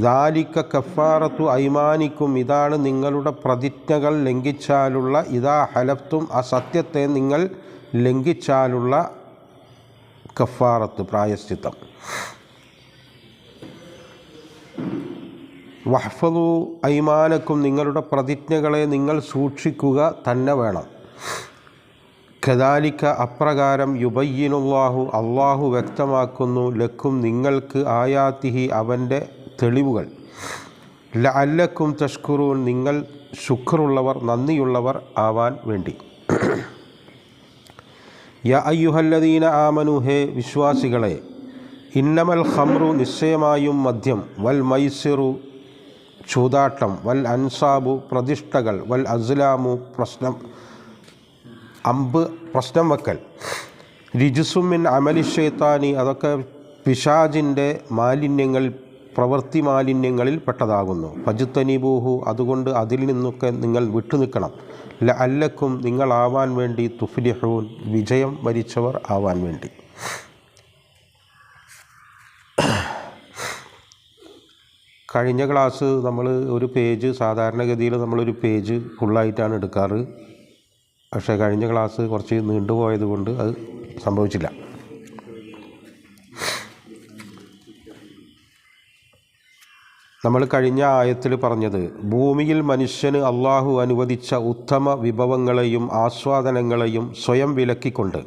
ദാലിക കഫാറത്തു ഐമാനിക്കും, ഇതാണ് നിങ്ങളുടെ പ്രതിജ്ഞകൾ ലംഘിച്ചാലുള്ള, ഇദാ ഹലഫ്തും, ആ സത്യത്തെ നിങ്ങൾ ലംഘിച്ചാലുള്ള കഫാറത്ത്, പ്രായശ്ചിത്തം. വഹ്ഫദു ഐമാനക്കും, നിങ്ങളുടെ പ്രതിജ്ഞകളെ നിങ്ങൾ സൂക്ഷിക്കുക തന്നെ വേണം. കദാലിക, അപ്രകാരം, യുബയ്യിനുല്ലാഹു, അള്ളാഹു വ്യക്തമാക്കുന്നു, ലക്കും, നിങ്ങൾക്ക്, ആയാത്തിഹി, അവൻ്റെ തെളിവുകൾ, ലഅല്ലക്കും തഷ്കുറൂൻ, നിങ്ങൾ ശുക്റുള്ളവർ, നന്ദിയുള്ളവർ ആവാൻ വേണ്ടി. യാ അയ്യുഹല്ലദീന ആമനു, ഹേ വിശ്വാസികളെ, ഇന്നമൽ ഖംറു, നിശ്ചയമായും മദ്യം, വൽ മൈസിറു, ചൂതാട്ടം, വൽ അൻസാബു, പ്രതിഷ്ഠകൾ, വൽ അസ്ലാമു, പ്രശ്നം വെക്കൽ, റിജുസുമിൻ അമലി ശൈത്താനി, അതൊക്കെ പിശാചിൻ്റെ മാലിന്യങ്ങൾ, പ്രവൃത്തി മാലിന്യങ്ങളിൽ പെട്ടതാകുന്നു. ഫജ്തനിബൂഹു, അതുകൊണ്ട് അതിൽ നിന്നൊക്കെ നിങ്ങൾ വിട്ടുനിൽക്കണം. ലഅല്ലക്കും, നിങ്ങളാവാൻ വേണ്ടി, തുഫ്ലിഹൂൻ, വിജയം വരിച്ചവർ ആവാൻ വേണ്ടി. കഴിഞ്ഞ ക്ലാസ് നമ്മൾ ഒരു പേജ്, സാധാരണഗതിയിൽ നമ്മളൊരു പേജ് ഫുള്ളായിട്ടാണ് എടുക്കാറ്. പക്ഷേ കഴിഞ്ഞ ക്ലാസ് കുറച്ച് നീണ്ടുപോയത് കൊണ്ട് അത് സംഭവിച്ചില്ല. നമ്മൾ കഴിഞ്ഞ ആയത്തിൽ പറഞ്ഞത്, ഭൂമിയിൽ മനുഷ്യന് അള്ളാഹു അനുവദിച്ച ഉത്തമ വിഭവങ്ങളെയും ആസ്വാദനങ്ങളെയും സ്വയം വിലക്കിക്കൊണ്ട്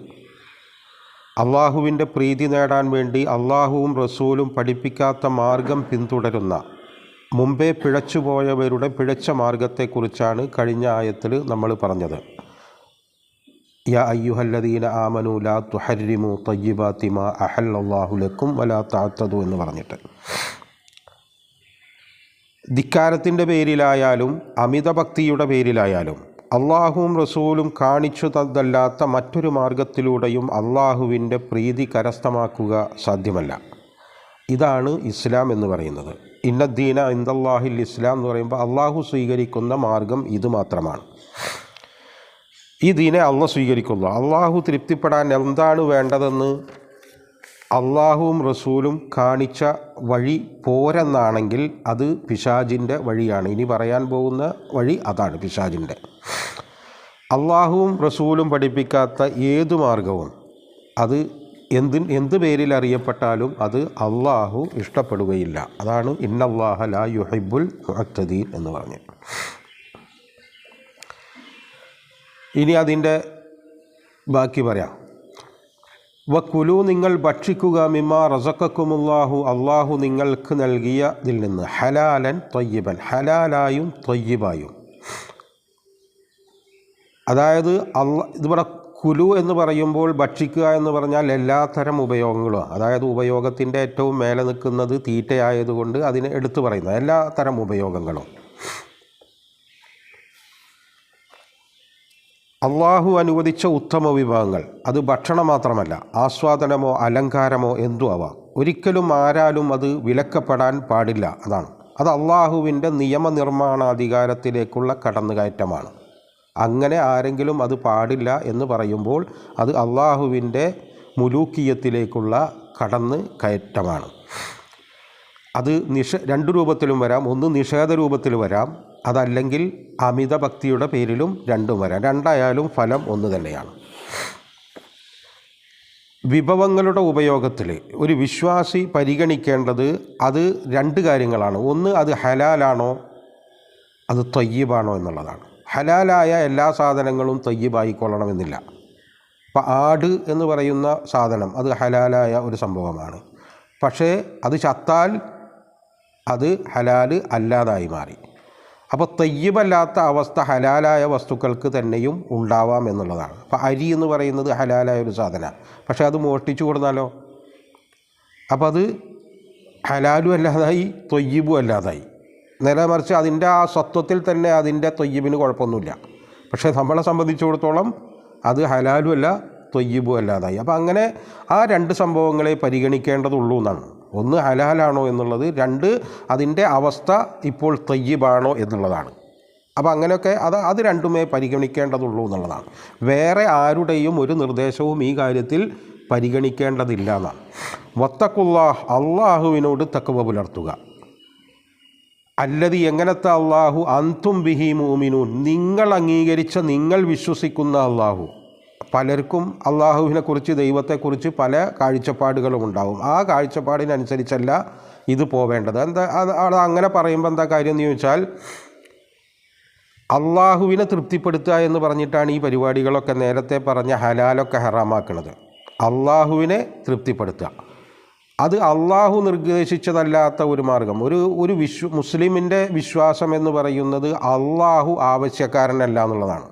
അള്ളാഹുവിൻ്റെ പ്രീതി നേടാൻ വേണ്ടി അള്ളാഹുവും റസൂലും പഠിപ്പിക്കാത്ത മാർഗം പിന്തുടരുന്ന മുമ്പേ പിഴച്ചുപോയവരുടെ പിഴച്ച മാർഗത്തെക്കുറിച്ചാണ് കഴിഞ്ഞ ആയത്തിൽ നമ്മൾ പറഞ്ഞത്. യാ അയ്യുഹല്ലദീന ആമനു ലാ തുഹർരിമു തയ്യിബാതി മാ അഹല്ലല്ലാഹു ലക്കും വലാ തഅതദു എന്ന് പറഞ്ഞിട്ട്, ധിക്കാരത്തിൻ്റെ പേരിലായാലും അമിതഭക്തിയുടെ പേരിലായാലും അള്ളാഹുവും റസൂലും കാണിച്ചു തന്നല്ലാത്ത മറ്റൊരു മാർഗത്തിലൂടെയും അള്ളാഹുവിൻ്റെ പ്രീതി കരസ്ഥമാക്കുക സാധ്യമല്ല. ഇതാണ് ഇസ്ലാം എന്ന് പറയുന്നത്. ഇന്നദ്ദീന ഇൻദല്ലാഹിൽ ഇസ്ലാം എന്ന് പറയുമ്പോൾ അള്ളാഹു സ്വീകരിക്കുന്ന മാർഗം ഇത് മാത്രമാണ്. ഈ ദീനെ അള്ളാഹ് സ്വീകരിക്കുന്നു. അള്ളാഹു തൃപ്തിപ്പെടാൻ എന്താണ് വേണ്ടതെന്ന് അള്ളാഹുവും റസൂലും കാണിച്ച വഴി പോരെന്നാണെങ്കിൽ അത് പിശാചിൻ്റെ വഴിയാണ്. ഇനി പറയാൻ പോകുന്ന വഴി അതാണ്, പിശാചിൻ്റെ. അള്ളാഹുവും റസൂലും പഠിപ്പിക്കാത്ത ഏതു മാർഗവും അത് എന്ത് പേരിൽ അറിയപ്പെട്ടാലും അത് അള്ളാഹു ഇഷ്ടപ്പെടുകയില്ല. അതാണ് ഇന്നല്ലാഹ ലാ യുഹിബ്ബുൽ മുഅ്തദീൻ എന്ന് പറഞ്ഞു. ഇനി അതിൻ്റെ ബാക്കി പറയാം. വക്കുലു, നിങ്ങൾ ഭക്ഷിക്കുക, മിമ്മാ റസഖക്കുമുല്ലാഹു, അള്ളാഹു നിങ്ങൾക്ക് നൽകിയതിൽ നിന്ന്, ഹലാലൻ ത്വയ്യിബൻ, ഹലാലായും ത്വയ്യിബായും. അതായത് ഇതിവിടെ കുലു എന്ന് പറയുമ്പോൾ ഭക്ഷിക്കുക എന്ന് പറഞ്ഞാൽ എല്ലാത്തരം ഉപയോഗങ്ങളും, അതായത് ഉപയോഗത്തിൻ്റെ ഏറ്റവും മേലെ നിൽക്കുന്നത് തീറ്റയായതുകൊണ്ട് അതിനെ എടുത്തു പറയുന്നത് എല്ലാത്തരം ഉപയോഗങ്ങളും. അള്ളാഹു അനുവദിച്ച ഉത്തമ വിഭവങ്ങൾ, അത് ഭക്ഷണം മാത്രമല്ല, ആസ്വാദനമോ അലങ്കാരമോ എന്തു ആവാം. ഒരിക്കലും ആരാലും അത് വിലക്കപ്പെടാൻ പാടില്ല. അതാണ്, അത് അള്ളാഹുവിൻ്റെ നിയമനിർമ്മാണാധികാരത്തിലേക്കുള്ള കടന്നുകയറ്റമാണ്. അങ്ങനെ ആരെങ്കിലും അത് പാടില്ല എന്ന് പറയുമ്പോൾ അത് അള്ളാഹുവിൻ്റെ മുലൂക്കിയത്തിലേക്കുള്ള കടന്ന് കയറ്റമാണ്. അത് രണ്ട് രൂപത്തിലും വരാം. ഒന്ന് നിഷേധ രൂപത്തിൽ വരാം, അതല്ലെങ്കിൽ അമിത ഭക്തിയുടെ പേരിലും രണ്ടും വരാം. രണ്ടായാലും ഫലം ഒന്ന് തന്നെയാണ്. വിഭവങ്ങളുടെ ഉപയോഗത്തിൽ ഒരു വിശ്വാസി പരിഗണിക്കേണ്ടത് അത് രണ്ട് കാര്യങ്ങളാണ്. ഒന്ന്, അത് ഹലാലാണോ അത് ത്വയ്യിബാണോ എന്നുള്ളതാണ്. ഹലാലായ എല്ലാ സാധനങ്ങളും ത്വയ്യിബായിക്കൊള്ളണമെന്നില്ല. അപ്പോൾ ആട് എന്ന് പറയുന്ന സാധനം അത് ഹലാലായ ഒരു സംഭവമാണ്. പക്ഷേ അത് ചത്താൽ അത് ഹലാല് അല്ലാതായി മാറി. അപ്പോൾ ത്വയ്യിബല്ലാത്ത അവസ്ഥ ഹലാലായ വസ്തുക്കൾക്ക് തന്നെയും ഉണ്ടാവാം എന്നുള്ളതാണ്. അപ്പോൾ അരി എന്ന് പറയുന്നത് ഹലാലായ ഒരു സാധനമാണ്. പക്ഷേ അത് മോഷ്ടിച്ചു കൊടുത്താലോ, അപ്പോൾ അത് ഹലാലും അല്ലാതായി ത്വയ്യിബും അല്ലാതായി. നേരെ മറിച്ച് അതിൻ്റെ ആ സ്വത്വത്തിൽ തന്നെ അതിൻ്റെ ത്വയ്യിബിന് കുഴപ്പമൊന്നുമില്ല. പക്ഷേ നമ്മളെ സംബന്ധിച്ചിടത്തോളം അത് ഹലാലും അല്ല ത്വയ്യിബും അല്ലാതായി. അപ്പോൾ അങ്ങനെ ആ രണ്ട് സംഭവങ്ങളെ പരിഗണിക്കേണ്ടതുള്ളൂ എന്നാണ്. ഒന്ന് ഹലാലാണോ എന്നുള്ളത്, രണ്ട് അതിൻ്റെ അവസ്ഥ ഇപ്പോൾ ത്വയ്യിബാണോ എന്നുള്ളതാണ്. അപ്പോൾ അങ്ങനെയൊക്കെ അത് രണ്ടുമേ പരിഗണിക്കേണ്ടതുള്ളൂ എന്നുള്ളതാണ്. വേറെ ആരുടെയും ഒരു നിർദ്ദേശവും ഈ കാര്യത്തിൽ പരിഗണിക്കേണ്ടതില്ല എന്നാണ്. വത്തഖുല്ലാഹ്, അള്ളാഹുവിനോട് തഖ്വ പുലർത്തുക. അല്ലതി എങ്ങനത്തെ അള്ളാഹു അന്തും ബിഹി മൂമിനൂൻ, നിങ്ങൾ അംഗീകരിച്ച, നിങ്ങൾ വിശ്വസിക്കുന്ന അള്ളാഹു. പലർക്കും അള്ളാഹുവിനെക്കുറിച്ച്, ദൈവത്തെക്കുറിച്ച് പല കാഴ്ചപ്പാടുകളും ഉണ്ടാവും. ആ കാഴ്ചപ്പാടിനനുസരിച്ചല്ല ഇത് പോവേണ്ടത്. എന്താ അത് അങ്ങനെ പറയുമ്പോൾ എന്താ കാര്യം എന്ന് ചോദിച്ചാൽ, അള്ളാഹുവിനെ തൃപ്തിപ്പെടുത്തുക എന്ന് പറഞ്ഞിട്ടാണ് ഈ പരിപാടികളൊക്കെ നേരത്തെ പറഞ്ഞ ഹലാലൊക്കെ ഹറാമാക്കുന്നത്. അള്ളാഹുവിനെ തൃപ്തിപ്പെടുത്തുക, അത് അള്ളാഹു നിർദ്ദേശിച്ചതല്ലാത്ത ഒരു മാർഗം. ഒരു മുസ്ലിമിൻ്റെ വിശ്വാസം എന്ന് പറയുന്നത് അള്ളാഹു ആവശ്യക്കാരനല്ല എന്നുള്ളതാണ്.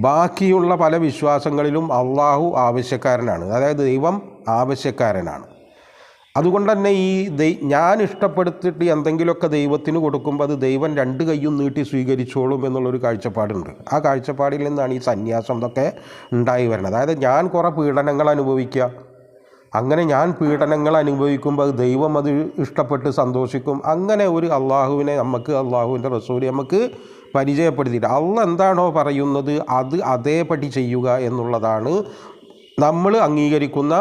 ബാക്കിയുള്ള പല വിശ്വാസങ്ങളിലും അള്ളാഹു ആവശ്യക്കാരനാണ്, അതായത് ദൈവം ആവശ്യക്കാരനാണ്. അതുകൊണ്ട് തന്നെ ഞാൻ ഇഷ്ടപ്പെടുത്തിയിട്ട് എന്തെങ്കിലുമൊക്കെ ദൈവത്തിന് കൊടുക്കുമ്പോൾ അത് ദൈവം രണ്ട് കൈയും നീട്ടി സ്വീകരിച്ചോളും എന്നുള്ളൊരു കാഴ്ചപ്പാടുണ്ട്. ആ കാഴ്ചപ്പാടിൽ നിന്നാണ് ഈ സന്യാസം ഇതൊക്കെ ഉണ്ടായി വരുന്നത്. അതായത് ഞാൻ കുറേ പീഡനങ്ങൾ അനുഭവിക്കുക, അങ്ങനെ ഞാൻ പീഡനങ്ങൾ അനുഭവിക്കുമ്പോൾ ദൈവം അത് ഇഷ്ടപ്പെട്ട് സന്തോഷിക്കും. അങ്ങനെ ഒരു അള്ളാഹുവിനെ നമുക്ക്, അള്ളാഹുവിൻ്റെ റസൂൽ നമുക്ക് പരിചയപ്പെടുത്തിയിട്ട് അള്ളാഹ് എന്താണോ പറയുന്നത് അത് അതേപടി ചെയ്യുക എന്നുള്ളതാണ് നമ്മൾ അംഗീകരിക്കുന്ന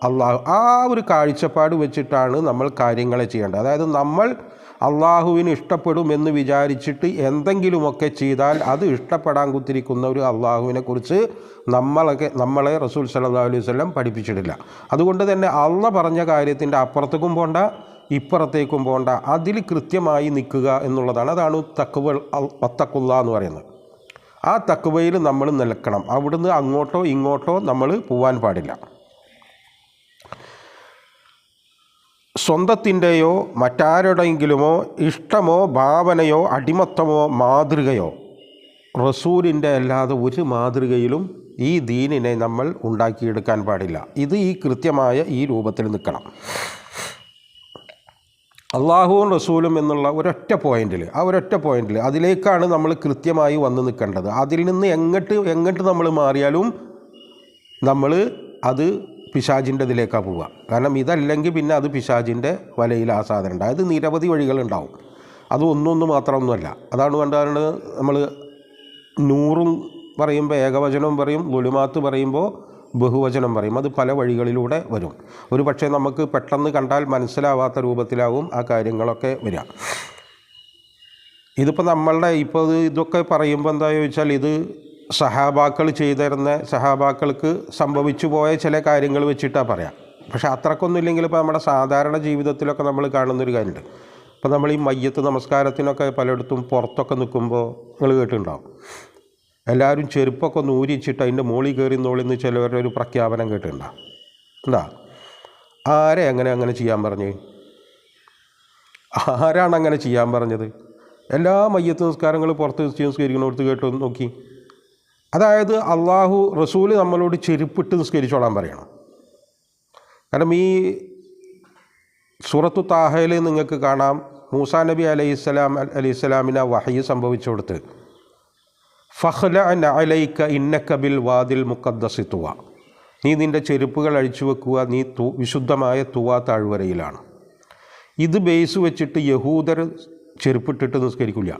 അള്ളാഹു. ആ ഒരു കാഴ്ചപ്പാട് വെച്ചിട്ടാണ് നമ്മൾ കാര്യങ്ങളെ ചെയ്യേണ്ടത്. അതായത് നമ്മൾ അള്ളാഹുവിന് ഇഷ്ടപ്പെടുമെന്ന് വിചാരിച്ചിട്ട് എന്തെങ്കിലുമൊക്കെ ചെയ്താൽ അത് ഇഷ്ടപ്പെടാൻ കുത്തിരിക്കുന്ന ഒരു അള്ളാഹുവിനെ കുറിച്ച് നമ്മളെ റസൂൽ സല്ലല്ലാഹു അലൈഹി വസല്ലം പഠിപ്പിച്ചിട്ടില്ല. അതുകൊണ്ട് തന്നെ അള്ളാഹ് പറഞ്ഞ കാര്യത്തിൻ്റെ അപ്പുറത്തേക്കും പോണ്ട, ഇപ്പുറത്തേക്കും പോണ്ട, അതിൽ കൃത്യമായി നിൽക്കുക എന്നുള്ളതാണ്. അതാണ് തഖ്വ എന്ന് പറയുന്നത്. ആ തഖ്വയിൽ നമ്മൾ നിൽക്കണം. അവിടുന്ന് അങ്ങോട്ടോ ഇങ്ങോട്ടോ നമ്മൾ പോവാൻ പാടില്ല. സ്വന്തത്തിൻ്റെയോ മറ്റാരുടെയെങ്കിലുമോ ഇഷ്ടമോ ഭാവനയോ അടിമത്തമോ മാതൃകയോ റസൂലിൻ്റെ അല്ലാതെ ഒരു മാതൃകയിലും ഈ ദീനിനെ നമ്മൾ ഉണ്ടാക്കിയെടുക്കാൻ പാടില്ല. ഇത് ഈ കൃത്യമായ ഈ രൂപത്തിൽ നിൽക്കണം. അള്ളാഹുവും റസൂലും എന്നുള്ള ഒരൊറ്റ പോയിന്റിൽ അതിലേക്കാണ് നമ്മൾ കൃത്യമായി വന്ന് നിൽക്കേണ്ടത്. അതിൽ നിന്ന് എങ്ങോട്ട് നമ്മൾ മാറിയാലും നമ്മൾ അത് പിശാചിൻ്റെ ഇതിലേക്കാണ് പോവുക. കാരണം ഇതല്ലെങ്കിൽ പിന്നെ അത് പിശാചിൻ്റെ വലയിൽ ആ സാധനം ഉണ്ട്. അതായത് നിരവധി വഴികളുണ്ടാവും, അത് ഒന്നൊന്ന് മാത്രമൊന്നുമല്ല. അതാണ് കണ്ടാണ് നമ്മൾ നൂറും പറയുമ്പോൾ ഏകവചനം പറയും, ലുലുമാത്ത് പറയുമ്പോൾ ബഹുവചനം പറയും. അത് പല വഴികളിലൂടെ വരും. ഒരു പക്ഷേ നമുക്ക് പെട്ടെന്ന് കണ്ടാൽ മനസ്സിലാവാത്ത രൂപത്തിലാവും ആ കാര്യങ്ങളൊക്കെ വരിക. ഇതിപ്പോൾ നമ്മളുടെ ഇതൊക്കെ പറയുമ്പോൾ എന്താ ചോദിച്ചാൽ, ഇത് സഹാബാക്കൾ ചെയ്തിരുന്ന, സഹാബാക്കൾക്ക് സംഭവിച്ചു പോയ ചില കാര്യങ്ങൾ വെച്ചിട്ടാണ് പറയാം. പക്ഷേ അത്രക്കൊന്നും ഇല്ലെങ്കിൽ ഇപ്പോൾ നമ്മുടെ സാധാരണ ജീവിതത്തിലൊക്കെ നമ്മൾ കാണുന്നൊരു കാര്യമുണ്ട്. ഇപ്പോൾ നമ്മൾ ഈ മയ്യത്ത് നമസ്കാരത്തിനൊക്കെ പലയിടത്തും പുറത്തൊക്കെ നിൽക്കുമ്പോൾ നിങ്ങൾ കേട്ടിട്ടുണ്ടാവും, എല്ലാവരും ചെരുപ്പൊക്കെ ഒന്ന് ഊരിച്ചിട്ട് അതിൻ്റെ മോളിൽ കയറി നോളിന്ന് ചിലവരുടെ ഒരു പ്രഖ്യാപനം കേട്ടിട്ടുണ്ടാവും. എന്താ, ആരെ അങ്ങനെ ചെയ്യാൻ പറഞ്ഞ്? ആരാണ് അങ്ങനെ ചെയ്യാൻ പറഞ്ഞത്? എല്ലാ മയ്യത്ത് നിസ്കാരങ്ങൾ പുറത്ത് നിസ്കരിക്കണോടത്ത് കേട്ട് നോക്കി. അതായത് അള്ളാഹു റസൂല് നമ്മളോട് ചെരുപ്പിട്ട് നിസ്കരിച്ചോളാൻ പറയണം. കാരണം ഈ സൂറത്തു താഹയിൽ നിങ്ങൾക്ക് കാണാം, മൂസാ നബി അലൈഹിസ്സലാമിന് വഹയി സംഭവിച്ചു കൊടുത്ത് ഫഖ്ലഅൻ അലൈക ഇന്നക ബിൽ വാദിൽ മുഖദ്ദസി തുവ, നീ നിൻ്റെ ചെരുപ്പുകൾ അഴിച്ചു വെക്കുക, നീ വിശുദ്ധമായ തുവ താഴ്വരയിലാണ്. ഇത് ബേസ് വെച്ചിട്ട് യഹൂദർ ചെരുപ്പിട്ടിട്ട് നിസ്കരിക്കില്ല.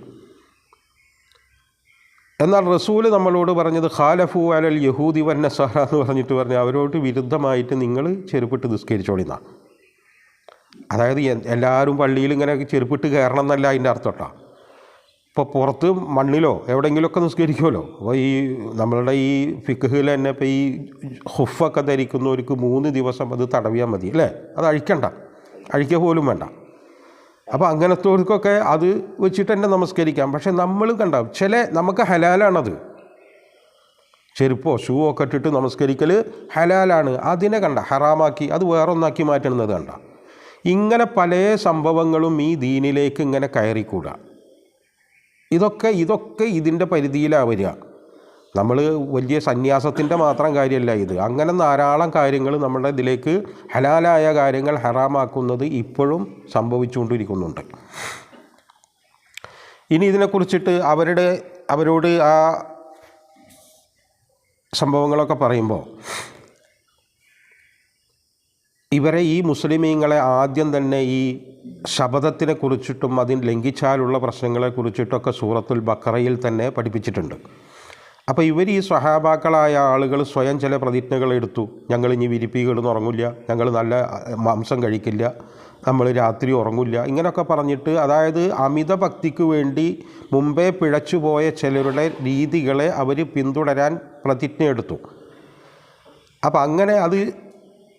എന്നാൽ റസൂല് നമ്മളോട് പറഞ്ഞത് ഖാലഫു അലൽ യഹൂദി വന്നസറ എന്ന് പറഞ്ഞിട്ട് അവരോട് വിരുദ്ധമായിട്ട് നിങ്ങൾ ചെരുപ്പിട്ട് നിസ്കരിച്ചോളിന്നാ. അതായത് എല്ലാവരും പള്ളിയിൽ ഇങ്ങനെ ചെരുപ്പിട്ട് കയറണം എന്നല്ല അതിൻ്റെ അർത്ഥം കേട്ടോ. ഇപ്പോൾ പുറത്ത് മണ്ണിലോ എവിടെയെങ്കിലുമൊക്കെ നിസ്കരിക്കുമല്ലോ. അപ്പോൾ ഈ നമ്മളുടെ ഈ ഫിഖ്ഹിൽ തന്നെ ഇപ്പോൾ ഈ ഹുഫൊക്കെ ധരിക്കുന്നവർക്ക് 3 ദിവസം അത് തടവിയാൽ മതി അല്ലേ, അത് അഴിക്കുക പോലും വേണ്ട. അപ്പോൾ അങ്ങനത്തെവർക്കൊക്കെ അത് വെച്ചിട്ട് തന്നെ നമസ്കരിക്കാം. പക്ഷെ നമ്മൾ കണ്ടാവും നമുക്ക് ഹലാലാണത്, ചെരുപ്പോ ഷൂ ഒക്കെ ഇട്ടിട്ട് നമസ്കരിക്കൽ ഹലാലാണ്. അതിനെ ഹറാമാക്കി അത് വേറൊന്നാക്കി മാറ്റുന്നത് കണ്ട. ഇങ്ങനെ പല സംഭവങ്ങളും ഈ ദീനിലേക്ക് ഇങ്ങനെ കയറിക്കൂടാ. ഇതൊക്കെ ഇതിൻ്റെ പരിധിയിലാണ് വരിക. നമ്മൾ വലിയ സന്യാസത്തിൻ്റെ മാത്രം കാര്യമല്ല ഇത്. അങ്ങനെ ധാരാളം കാര്യങ്ങൾ നമ്മുടെ ഇതിലേക്ക് ഹലാലായ കാര്യങ്ങൾ ഹറാമാക്കുന്നത് ഇപ്പോഴും സംഭവിച്ചുകൊണ്ടിരിക്കുന്നുണ്ട്. ഇനി ഇതിനെക്കുറിച്ചിട്ട് അവരോട് ആ സംഭവങ്ങളൊക്കെ പറയുമ്പോൾ ഇവരെ ഈ മുസ്ലിമീങ്ങളെ ആദ്യം തന്നെ ഈ ശബദത്തിനെ കുറിച്ചിട്ടും അതിന് ലംഘിച്ചാലുള്ള പ്രശ്നങ്ങളെ കുറിച്ചിട്ടൊക്കെ സൂറത്തുൽ ബഖറയിൽ തന്നെ പഠിപ്പിച്ചിട്ടുണ്ട്. അപ്പോൾ ഇവർ ഈ സ്വഹാബാക്കളായ ആളുകൾ സ്വയം ചില പ്രതിജ്ഞകൾ എടുത്തു. ഞങ്ങൾ ഇനി വിരിപ്പികളൊന്നും ഉറങ്ങില്ല, ഞങ്ങൾ നല്ല മാംസം കഴിക്കില്ല, നമ്മൾ രാത്രി ഉറങ്ങില്ല, ഇങ്ങനെയൊക്കെ പറഞ്ഞിട്ട്, അതായത് അമിത ഭക്തിക്ക് വേണ്ടി മുമ്പേ പിഴച്ചുപോയ ചിലരുടെ രീതികളെ അവർ പിന്തുടരാൻ പ്രതിജ്ഞ എടുത്തു. അപ്പം അങ്ങനെ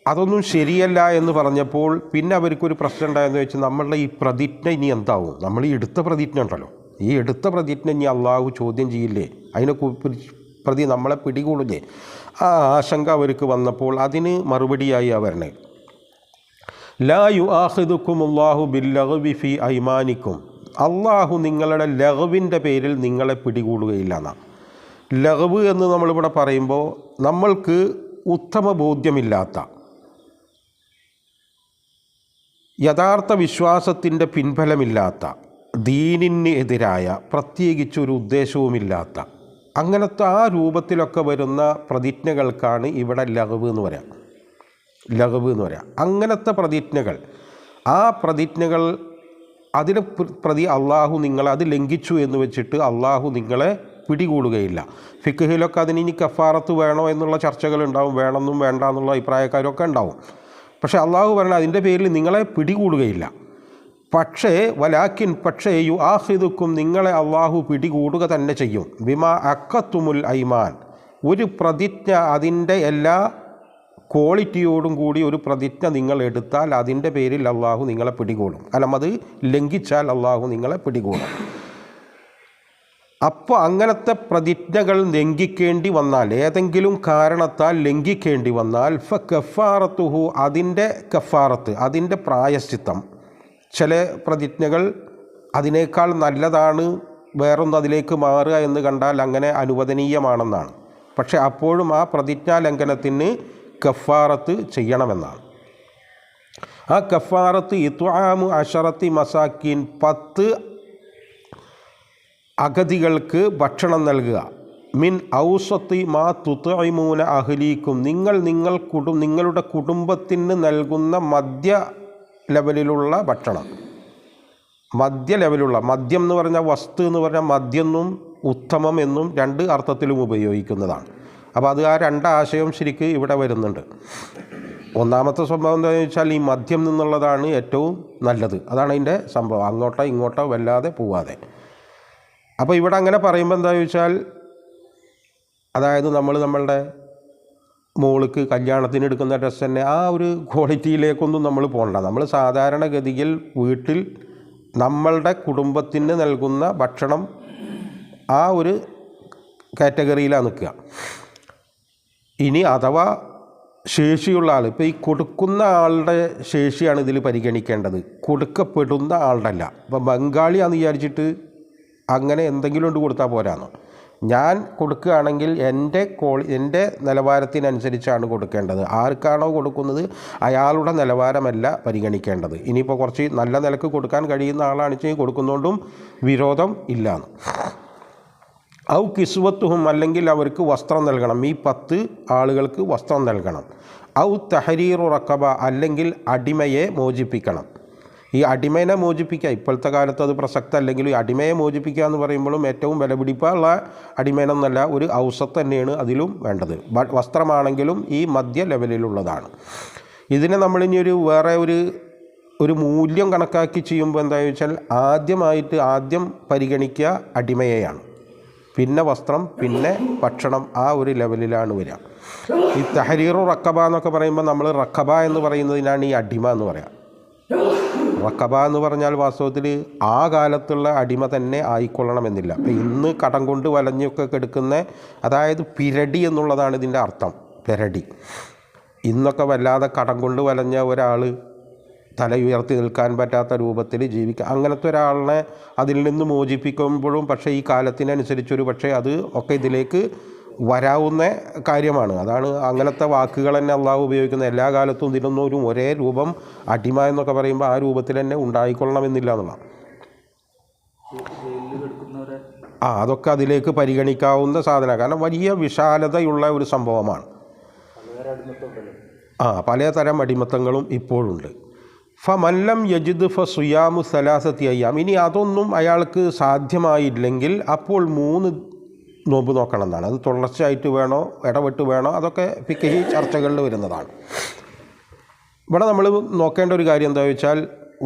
അതൊന്നും ശരിയല്ല എന്ന് പറഞ്ഞപ്പോൾ പിന്നെ അവർക്കൊരു പ്രശ്നം ഉണ്ടായെന്ന് വെച്ചാൽ, നമ്മളുടെ ഈ പ്രതിജ്ഞ ഇനി എന്താവും? നമ്മൾ ഈ എടുത്ത പ്രതിജ്ഞ ഉണ്ടല്ലോ, ഈ എടുത്ത പ്രതിജ്ഞ ഇനി അള്ളാഹു ചോദ്യം ചെയ്യില്ലേ, അതിനെ പ്രതി നമ്മളെ പിടികൂടില്ലേ? ആ ആശങ്ക അവർക്ക് വന്നപ്പോൾ അതിന് മറുപടിയായി അവരുടെ ലാ യുആഖിദുക്കുമുല്ലാഹു ബില്ലഗ്വി ഫീ ഐമാനിക്കും, അള്ളാഹു നിങ്ങളുടെ ലഗ്വിൻ്റെ പേരിൽ നിങ്ങളെ പിടികൂടുകയില്ല എന്നാണ്. ലഗ്വ് എന്ന് നമ്മളിവിടെ പറയുമ്പോൾ നമ്മൾക്ക് ഉത്തമ ബോധ്യമില്ലാത്ത, യഥാർത്ഥ വിശ്വാസത്തിൻ്റെ പിൻബലമില്ലാത്ത, ദീനിന് എതിരായ, പ്രത്യേകിച്ചൊരു ഉദ്ദേശവുമില്ലാത്ത അങ്ങനത്തെ ആ രൂപത്തിലൊക്കെ വരുന്ന പ്രതിജ്ഞകൾക്കാണ് ഇവിടെ ലഗ്വ് എന്ന് പറയാം. ലഗ്വ് എന്ന് പറയാം. അങ്ങനത്തെ പ്രതിജ്ഞകൾ, ആ പ്രതിജ്ഞകൾ അതിനെ പ്രതി അള്ളാഹു നിങ്ങളെ അത് ലംഘിച്ചു എന്ന് വെച്ചിട്ട് അള്ളാഹു നിങ്ങളെ പിടികൂടുകയില്ല. ഫിഖ്ഹിലൊക്കെ അതിന് ഇനി കഫാറത്ത് വേണോ എന്നുള്ള ചർച്ചകളുണ്ടാവും, വേണമെന്നും വേണ്ട എന്നുള്ള അഭിപ്രായക്കാരൊക്കെ ഉണ്ടാവും. പക്ഷേ അള്ളാഹു പറഞ്ഞാൽ അതിൻ്റെ പേരിൽ നിങ്ങളെ പിടികൂടുകയില്ല. പക്ഷേ യുആഖിദുക്കും, നിങ്ങളെ അള്ളാഹു പിടികൂടുക തന്നെ ചെയ്യും. ബിമാ അഖത്തുമുൽ ഐമാൻ, ഒരു പ്രതിജ്ഞ അതിൻ്റെ എല്ലാ ക്വാളിറ്റിയോടും കൂടി ഒരു പ്രതിജ്ഞ നിങ്ങൾ എടുത്താൽ അതിൻ്റെ പേരിൽ അള്ളാഹു നിങ്ങളെ പിടികൂടും. കാരണം അത് ലംഘിച്ചാൽ അള്ളാഹു നിങ്ങളെ പിടികൂടും. അപ്പോൾ അങ്ങനത്തെ പ്രതിജ്ഞകൾ ലംഘിക്കേണ്ടി വന്നാൽ, ഏതെങ്കിലും കാരണത്താൽ ലംഘിക്കേണ്ടി വന്നാൽ, ഫകഫാറത്തുഹു, അതിൻ്റെ കഫാറത്ത്, അതിൻ്റെ പ്രായശ്ചിത്തം. ചില പ്രതിജ്ഞകൾ അതിനേക്കാൾ നല്ലതാണ് വേറൊന്ന് അതിലേക്ക് മാറുക എന്ന് കണ്ടാൽ അങ്ങനെ അനുവദനീയമാണെന്നാണ്. പക്ഷേ അപ്പോഴും ആ പ്രതിജ്ഞാലംഘനത്തിന് കഫാറത്ത് ചെയ്യണമെന്നാണ്. ആ കഫാറത്ത് ഇത്ആമു അശറത്തി മസാക്കീൻ, 10 അഗതികൾക്ക് ഭക്ഷണം നൽകുക. മിൻ ഔസത്തി മാ തുത്ഇമൂന അഹ്ലീക്കും, നിങ്ങളുടെ കുടുംബത്തിന് നൽകുന്ന മധ്യ ലെവലിലുള്ള ഭക്ഷണം. മധ്യ ലെവലുള്ള, മദ്യം എന്ന് പറഞ്ഞാൽ വസ്തു എന്ന് പറഞ്ഞാൽ മദ്യെന്നും ഉത്തമം എന്നും 2 അർത്ഥത്തിലും ഉപയോഗിക്കുന്നതാണ്. അപ്പോൾ അത് ആ 2 ആശയം ശരിക്ക് ഇവിടെ വരുന്നുണ്ട്. ഒന്നാമത്തെ സംഭവം എന്താണെന്ന് വെച്ചാൽ ഈ മദ്യം എന്നുള്ളതാണ് ഏറ്റവും നല്ലത്, അതാണ് അതിൻ്റെ സംഭവം, അങ്ങോട്ടോ ഇങ്ങോട്ടോ വല്ലാതെ പോവാതെ. അപ്പോൾ ഇവിടെ അങ്ങനെ പറയുമ്പോൾ എന്താ ചോദിച്ചാൽ, അതായത് നമ്മളുടെ മോൾക്ക് കല്യാണത്തിന് എടുക്കുന്ന ഡ്രസ്സ് തന്നെ ആ ഒരു ക്വാളിറ്റിയിലേക്കൊന്നും നമ്മൾ പോകണ്ട. നമ്മൾ സാധാരണഗതിയിൽ വീട്ടിൽ നമ്മളുടെ കുടുംബത്തിന് നൽകുന്ന ഭക്ഷണം ആ ഒരു കാറ്റഗറിയിലാണ് നിൽക്കുക. ഇനി അഥവാ ശേഷിയുള്ള ആൾ, ഇപ്പോൾ ഈ കൊടുക്കുന്ന ആളുടെ ശേഷിയാണ് ഇതിൽ പരിഗണിക്കേണ്ടത്, കൊടുക്കപ്പെടുന്ന ആളുടെ അല്ല. ഇപ്പോൾ ബംഗാളിയാണെന്ന് വിചാരിച്ചിട്ട് അങ്ങനെ എന്തെങ്കിലും കൊണ്ട് കൊടുത്താൽ പോരാന്നോ? ഞാൻ കൊടുക്കുകയാണെങ്കിൽ എൻ്റെ നിലവാരത്തിനനുസരിച്ചാണ് കൊടുക്കേണ്ടത്. ആർക്കാണോ കൊടുക്കുന്നത് അയാളുടെ നിലവാരമല്ല പരിഗണിക്കേണ്ടത്. ഇനിയിപ്പോൾ കുറച്ച് നല്ല നിലക്ക് കൊടുക്കാൻ കഴിയുന്ന ആളാണെന്ന് കൊടുക്കുന്നതുകൊണ്ടും വിരോധം ഇല്ലാന്ന്. ഔ കിസ്വത്തുഹും, അല്ലെങ്കിൽ അവർക്ക് വസ്ത്രം നൽകണം, ഈ 10 ആളുകൾക്ക് വസ്ത്രം നൽകണം. ഔ തഹരീറു റഖബ, അല്ലെങ്കിൽ അടിമയെ മോചിപ്പിക്കണം. ഈ അടിമയെ മോചിപ്പിക്കുക ഇപ്പോഴത്തെ കാലത്ത് അത് പ്രസക്തമല്ലെങ്കിൽ, ഈ അടിമയെ മോചിപ്പിക്കുക എന്ന് പറയുമ്പോഴും ഏറ്റവും വിലപിടിപ്പുള്ള അടിമേനെന്നല്ല, ഒരു ഔസത്ത് തന്നെയാണ് അതിലും വേണ്ടത്. വസ്ത്രമാണെങ്കിലും ഈ മധ്യ ലെവലിലുള്ളതാണ്. ഇതിനെ നമ്മളിനി വേറെ ഒരു മൂല്യം കണക്കാക്കി ചെയ്യുമ്പോൾ എന്താണെന്ന് വെച്ചാൽ, ആദ്യം പരിഗണിക്കുക അടിമയെയാണ്, പിന്നെ വസ്ത്രം, പിന്നെ ഭക്ഷണം, ആ ഒരു ലെവലിലാണ് വരിക. ഈ തഹരീറു റഖബ എന്നൊക്കെ പറയുമ്പോൾ നമ്മൾ റഖബ എന്ന് പറയുന്നതിനാണ് ഈ അടിമ എന്ന് പറയാം. റഖബ എന്ന് പറഞ്ഞാൽ വാസ്തവത്തിൽ ആ കാലത്തുള്ള അടിമ തന്നെ ആയിക്കൊള്ളണമെന്നില്ല. അപ്പോൾ ഇന്ന് കടം കൊണ്ട് വലഞ്ഞൊക്കെ കെടുക്കുന്ന, അതായത് പിരടി എന്നുള്ളതാണ് ഇതിൻ്റെ അർത്ഥം, പിരടി. ഇന്നൊക്കെ വല്ലാതെ കടം കൊണ്ട് വലഞ്ഞ ഒരാൾ തല ഉയർത്തി നിൽക്കാൻ പറ്റാത്ത രൂപത്തിൽ ജീവിക്കുക, അങ്ങനത്തെ ഒരാളിനെ അതിൽ നിന്ന് മോചിപ്പിക്കുമ്പോഴും പക്ഷേ ഈ കാലത്തിനനുസരിച്ചൊരു പക്ഷേ അത് ഒക്കെ ഇതിലേക്ക് വരാവുന്ന കാര്യമാണ്. അതാണ് അങ്ങനത്തെ വാക്കുകൾ തന്നെ അള്ളാഹു ഉപയോഗിക്കുന്ന. എല്ലാ കാലത്തും ഇതിനൊന്നും ഒരേ രൂപം അടിമ എന്നൊക്കെ പറയുമ്പോൾ ആ രൂപത്തിൽ തന്നെ ഉണ്ടായിക്കൊള്ളണമെന്നില്ല എന്നുള്ളതാണ്. അതൊക്കെ അതിലേക്ക് പരിഗണിക്കാവുന്ന സാധനമാണ്. കാരണം വലിയ വിശാലതയുള്ള ഒരു സംഭവമാണ്. പലതരം അടിമത്തങ്ങളും ഇപ്പോഴുണ്ട്. ഫമല്ലം യജിദ് ഫസുയാമു സലാസത്തി അയ്യാം, ഇനി അതൊന്നും അയാൾക്ക് സാധ്യമായില്ലെങ്കിൽ അപ്പോൾ 3 നോമ്പ് നോക്കണം എന്നാണ്. അത് തുടർച്ചയായിട്ട് വേണോ ഇടവിട്ട് വേണോ അതൊക്കെ ഫിഖ്ഹി ചർച്ചകളിൽ വരുന്നതാണ്. ഇവിടെ നമ്മൾ നോക്കേണ്ട ഒരു കാര്യം എന്താ വെച്ചാൽ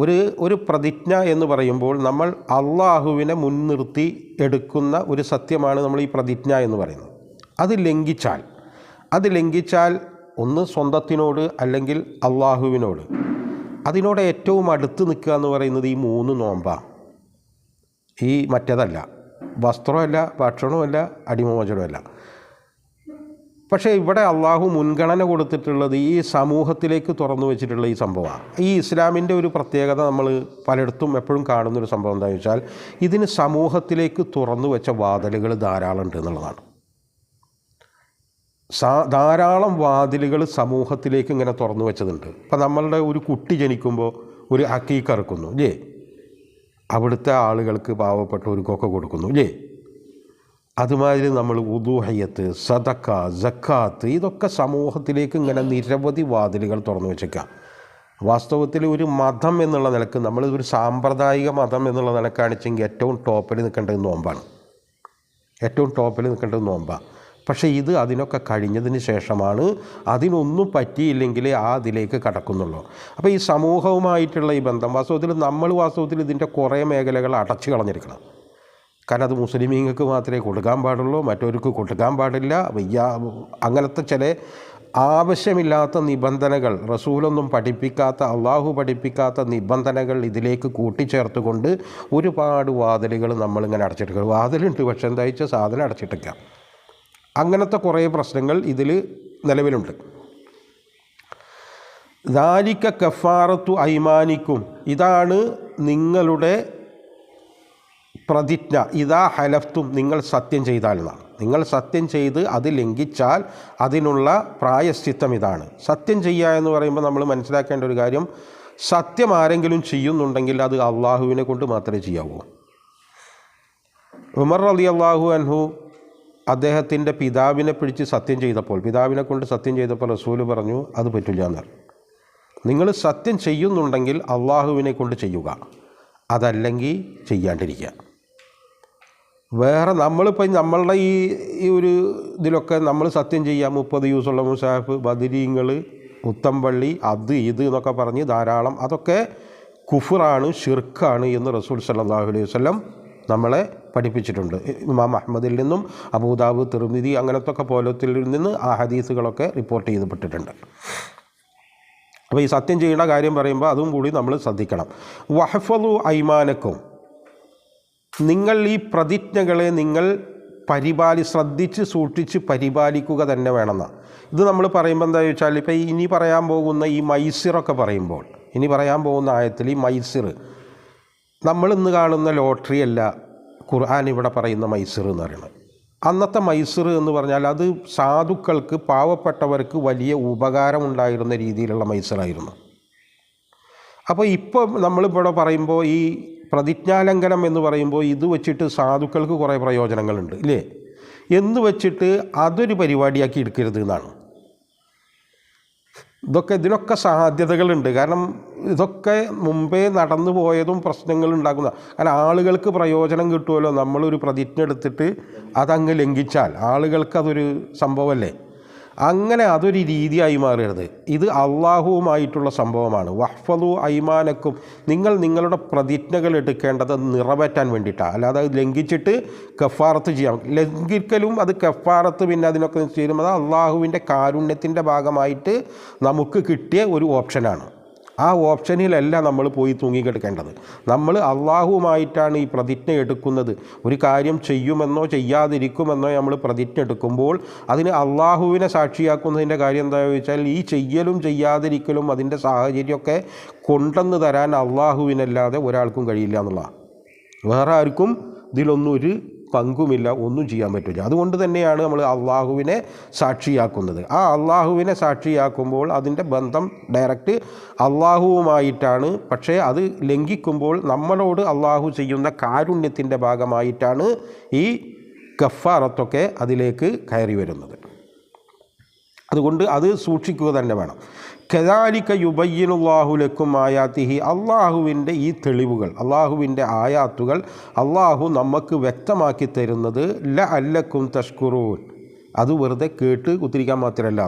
ഒരു പ്രതിജ്ഞ എന്ന് പറയുമ്പോൾ നമ്മൾ അള്ളാഹുവിനെ മുൻനിർത്തി എടുക്കുന്ന ഒരു സത്യമാണ് നമ്മൾ ഈ പ്രതിജ്ഞ എന്ന് പറയുന്നത്. അത് ലംഘിച്ചാൽ ഒന്ന് സ്വന്തത്തിനോട് അല്ലെങ്കിൽ അള്ളാഹുവിനോട് അതിനോട് ഏറ്റവും അടുത്ത് നിൽക്കുക എന്ന് പറയുന്നത് ഈ 3 നോമ്പാണ്. ഈ മറ്റേതല്ല, വസ്ത്രമല്ല, ഭക്ഷണമല്ല, അടിമമോചനമല്ല. പക്ഷേ ഇവിടെ അള്ളാഹു മുൻഗണന കൊടുത്തിട്ടുള്ളത് ഈ സമൂഹത്തിലേക്ക് തുറന്നു വെച്ചിട്ടുള്ള ഈ സംഭവമാണ്. ഈ ഇസ്ലാമിൻ്റെ ഒരു പ്രത്യേകത നമ്മൾ പലയിടത്തും എപ്പോഴും കാണുന്നൊരു സംഭവം എന്താണെന്ന് വെച്ചാൽ ഇതിന് സമൂഹത്തിലേക്ക് തുറന്നു വെച്ച വാതിലുകൾ ധാരാളം ഉണ്ട് എന്നുള്ളതാണ്. ധാരാളം വാതിലുകൾ സമൂഹത്തിലേക്ക് ഇങ്ങനെ തുറന്നു വെച്ചതുണ്ട്. ഇപ്പം നമ്മളുടെ ഒരു കുട്ടി ജനിക്കുമ്പോൾ ഒരു അക്കീഖ് അറുക്കുന്നു ഇല്ലേ, അവിടുത്തെ ആളുകൾക്ക് പാവപ്പെട്ടവർക്കൊക്കെ കൊടുക്കുന്നു ഇല്ലേ. അതുമാതിരി നമ്മൾ ഉദൂഹയ്യത്ത്, സദക്ക, സക്കാത്ത് ഇതൊക്കെ സമൂഹത്തിലേക്ക് ഇങ്ങനെ നിരവധി വാതിലുകൾ തുറന്നു വെച്ചേക്കാം. വാസ്തവത്തിൽ ഒരു മതം എന്നുള്ള നിലക്ക് നമ്മൾ ഒരു സാമ്പ്രദായിക മതം എന്നുള്ള നിലക്കാണിച്ചെങ്കിൽ ഏറ്റവും ടോപ്പിൽ നിൽക്കേണ്ടത് നോമ്പാണ്. പക്ഷേ ഇത് അതിനൊക്കെ കഴിഞ്ഞതിന് ശേഷമാണ് അതിനൊന്നും പറ്റിയില്ലെങ്കിൽ അതിലേക്ക് കടക്കുന്നുള്ളൂ. അപ്പോൾ ഈ സമൂഹവുമായിട്ടുള്ള ഈ ബന്ധം വാസ്തവത്തിൽ ഇതിൻ്റെ കുറേ മേഖലകൾ അടച്ചു കളഞ്ഞിരിക്കണം. കാരണം അത് മുസ്ലിമീങ്ങൾക്ക് മാത്രമേ കൊടുക്കാൻ പാടുള്ളൂ, മറ്റവർക്ക് കൊടുക്കാൻ പാടില്ല. അങ്ങനത്തെ ചില ആവശ്യമില്ലാത്ത നിബന്ധനകൾ, റസൂലൊന്നും പഠിപ്പിക്കാത്ത, അള്ളാഹു പഠിപ്പിക്കാത്ത നിബന്ധനകൾ ഇതിലേക്ക് കൂട്ടിച്ചേർത്തുകൊണ്ട് ഒരുപാട് വാതിലുകൾ നമ്മളിങ്ങനെ അടച്ചിട്ടിരിക്കുക. വാതിലുണ്ട്, പക്ഷെ എന്താ വെച്ചാൽ സാധനം അടച്ചിട്ടിരിക്കാം. അങ്ങനത്തെ കുറേ പ്രശ്നങ്ങൾ ഇതിൽ നിലവിലുണ്ട്. ദാലിക കഫാറത്തു ഐമാനിക്കും, ഇതാണ് നിങ്ങളുടെ പ്രതിജ്ഞ. ഇതാ ഹലഫ്തും, നിങ്ങൾ സത്യം ചെയ്താൽ എന്നാണ്. നിങ്ങൾ സത്യം ചെയ്ത് അത് ലംഘിച്ചാൽ അതിനുള്ള പ്രായശ്ചിത്തം ഇതാണ്. സത്യം ചെയ്യുക എന്ന് പറയുമ്പോൾ നമ്മൾ മനസ്സിലാക്കേണ്ട ഒരു കാര്യം, സത്യം ആരെങ്കിലും ചെയ്യുന്നുണ്ടെങ്കിൽ അത് അള്ളാഹുവിനെ കൊണ്ട് മാത്രമേ ചെയ്യാവൂ. ഉമർ റളിയല്ലാഹു അൻഹു അദ്ദേഹത്തിൻ്റെ പിതാവിനെ പിടിച്ച് സത്യം ചെയ്തപ്പോൾ, പിതാവിനെ കൊണ്ട് സത്യം ചെയ്തപ്പോൾ റസൂല് പറഞ്ഞു അത് പറ്റില്ല എന്ന്. നിങ്ങൾ സത്യം ചെയ്യുന്നുണ്ടെങ്കിൽ അള്ളാഹുവിനെ കൊണ്ട് ചെയ്യുക, അതല്ലെങ്കിൽ ചെയ്യാണ്ടിരിക്കുക. വേറെ നമ്മളുടെ ഈ ഒരു ഇതിലൊക്കെ നമ്മൾ സത്യം ചെയ്യാം, 30 യൂസുള്ള മുസാഫ്, ബദരീങ്ങൾ, ഉത്തംപള്ളി, അത് ഇത് എന്നൊക്കെ പറഞ്ഞ് ധാരാളം, അതൊക്കെ കുഫറാണ്, ഷിർക്കാണ് എന്ന് റസൂൽ സല്ലല്ലാഹു അലൈഹി വസല്ലം നമ്മളെ പഠിപ്പിച്ചിട്ടുണ്ട്. ഇമാം അഹ്മദിൽ നിന്നും അബൂദാവൂദ്, തിർമിദി അങ്ങനത്തൊക്കെ പോലത്തിൽ നിന്ന് ആ ഹദീസുകളൊക്കെ റിപ്പോർട്ട് ചെയ്യപ്പെട്ടിട്ടുണ്ട്. അപ്പോൾ ഈ സത്യം ചെയ്യുന്ന കാര്യം പറയുമ്പോൾ അതും കൂടി നമ്മൾ ശ്രദ്ധിക്കണം. വഹ്ഫളു ഐമാനക്കും, നിങ്ങൾ ഈ പ്രതിജ്ഞകളെ നിങ്ങൾ ശ്രദ്ധിച്ച് സൂക്ഷിച്ച് പരിപാലിക്കുക തന്നെ വേണമെന്നാണ്. ഇത് നമ്മൾ പറയുമ്പോൾ എന്താ ചോദിച്ചാൽ, ഇപ്പോൾ ഇനി പറയാൻ പോകുന്ന ഈ മൈസിറൊക്കെ പറയുമ്പോൾ, ഇനി പറയാൻ പോകുന്ന ആയത്തിൽ ഈ മൈസിർ, നമ്മളിന്ന് കാണുന്ന ലോട്ടറി അല്ല ഖുർആൻ ഇവിടെ പറയുന്ന മൈസിർ എന്ന് പറയുന്നത്. അന്നത്തെ മൈസിർ എന്ന് പറഞ്ഞാൽ അത് സാധുക്കൾക്ക്, പാവപ്പെട്ടവർക്ക് വലിയ ഉപകാരമുണ്ടായിരുന്ന രീതിയിലുള്ള മൈസിറായിരുന്നു. അപ്പോൾ ഇപ്പോൾ നമ്മളിവിടെ പറയുമ്പോൾ ഈ പ്രതിജ്ഞാലംഘനം എന്ന് പറയുമ്പോൾ ഇത് വെച്ചിട്ട് സാധുക്കൾക്ക് കുറേ പ്രയോജനങ്ങളുണ്ട് ഇല്ലേ എന്ന് വെച്ചിട്ട് അതൊരു പരിപാടിയാക്കി എടുക്കരുത് എന്നാണ്. ഇതിനൊക്കെ സാധ്യതകളുണ്ട്. കാരണം ഇതൊക്കെ മുമ്പേ നടന്നു പോയതും പ്രശ്നങ്ങൾ ഉണ്ടാക്കുന്ന, കാരണം ആളുകൾക്ക് പ്രയോജനം കിട്ടുമല്ലോ. നമ്മളൊരു പ്രതിജ്ഞ എടുത്തിട്ട് അതങ്ങ് ലംഘിച്ചാൽ ആളുകൾക്ക് അതൊരു സംഭവമല്ലേ. അങ്ങനെ അതൊരു രീതിയായി മാറരുത്. ഇത് അള്ളാഹുവുമായിട്ടുള്ള സംഭവമാണ്. വഹ്ഫളു ഐമാനക്കും, നിങ്ങൾ നിങ്ങളുടെ പ്രതിജ്ഞകൾ എടുക്കേണ്ടത് നിറവേറ്റാൻ വേണ്ടിയിട്ടാണ്, അല്ലാതെ അത് ലംഘിച്ചിട്ട് കഫാറത്ത് ചെയ്യാം. ലംഘിക്കലും അത് കഫാറത്ത് പിന്നെ അതിനൊക്കെ ചേരും. അത് അള്ളാഹുവിൻ്റെ കാരുണ്യത്തിൻ്റെ ഭാഗമായിട്ട് നമുക്ക് കിട്ടിയ ഒരു ഓപ്ഷനാണ്. ആ ഓപ്ഷനിലല്ല നമ്മൾ പോയി തൂങ്ങിക്കെടുക്കേണ്ടത്. നമ്മൾ അള്ളാഹുവുമായിട്ടാണ് ഈ പ്രതിജ്ഞ എടുക്കുന്നത്. ഒരു കാര്യം ചെയ്യുമെന്നോ ചെയ്യാതിരിക്കുമെന്നോ നമ്മൾ പ്രതിജ്ഞ എടുക്കുമ്പോൾ അതിന് അള്ളാഹുവിനെ സാക്ഷിയാക്കുന്നതിൻ്റെ കാര്യം എന്താണെന്ന് ചോദിച്ചാൽ, ഈ ചെയ്യലും ചെയ്യാതിരിക്കലും അതിൻ്റെ സാഹചര്യമൊക്കെ കൊണ്ടുവന്ന് തരാൻ അള്ളാഹുവിനല്ലാതെ ഒരാൾക്കും കഴിയില്ല എന്നുള്ളതാണ്. വേറെ ആർക്കും ഇതിലൊന്നും ഒരു പങ്കുമില്ല, ഒന്നും ചെയ്യാൻ പറ്റില്ല. അതുകൊണ്ട് തന്നെയാണ് നമ്മൾ അള്ളാഹുവിനെ സാക്ഷിയാക്കുന്നത്. ആ അള്ളാഹുവിനെ സാക്ഷിയാക്കുമ്പോൾ അതിൻ്റെ ബന്ധം ഡയറക്റ്റ് അള്ളാഹുവുമായിട്ടാണ്. പക്ഷേ അത് ലംഘിക്കുമ്പോൾ നമ്മളോട് അള്ളാഹു ചെയ്യുന്ന കാരുണ്യത്തിൻ്റെ ഭാഗമായിട്ടാണ് ഈ കഫാറത്തൊക്കെ അതിലേക്ക് കയറി വരുന്നത്. അതുകൊണ്ട് അത് സൂക്ഷിക്കുക തന്നെ വേണം. കദാലിക യുബയ്യിനുല്ലാഹു ലക്കും ആയാത്തിഹി, അള്ളാഹുവിൻ്റെ ഈ തെളിവുകൾ, അള്ളാഹുവിൻ്റെ ആയാത്തുകൾ അള്ളാഹു നമുക്ക് വ്യക്തമാക്കി തരുന്നത് ലഅല്ലക്കും തഷ്കുറൂൻ, അത് വെറുതെ കേട്ട് കുത്തിരിക്കാൻ മാത്രമല്ല,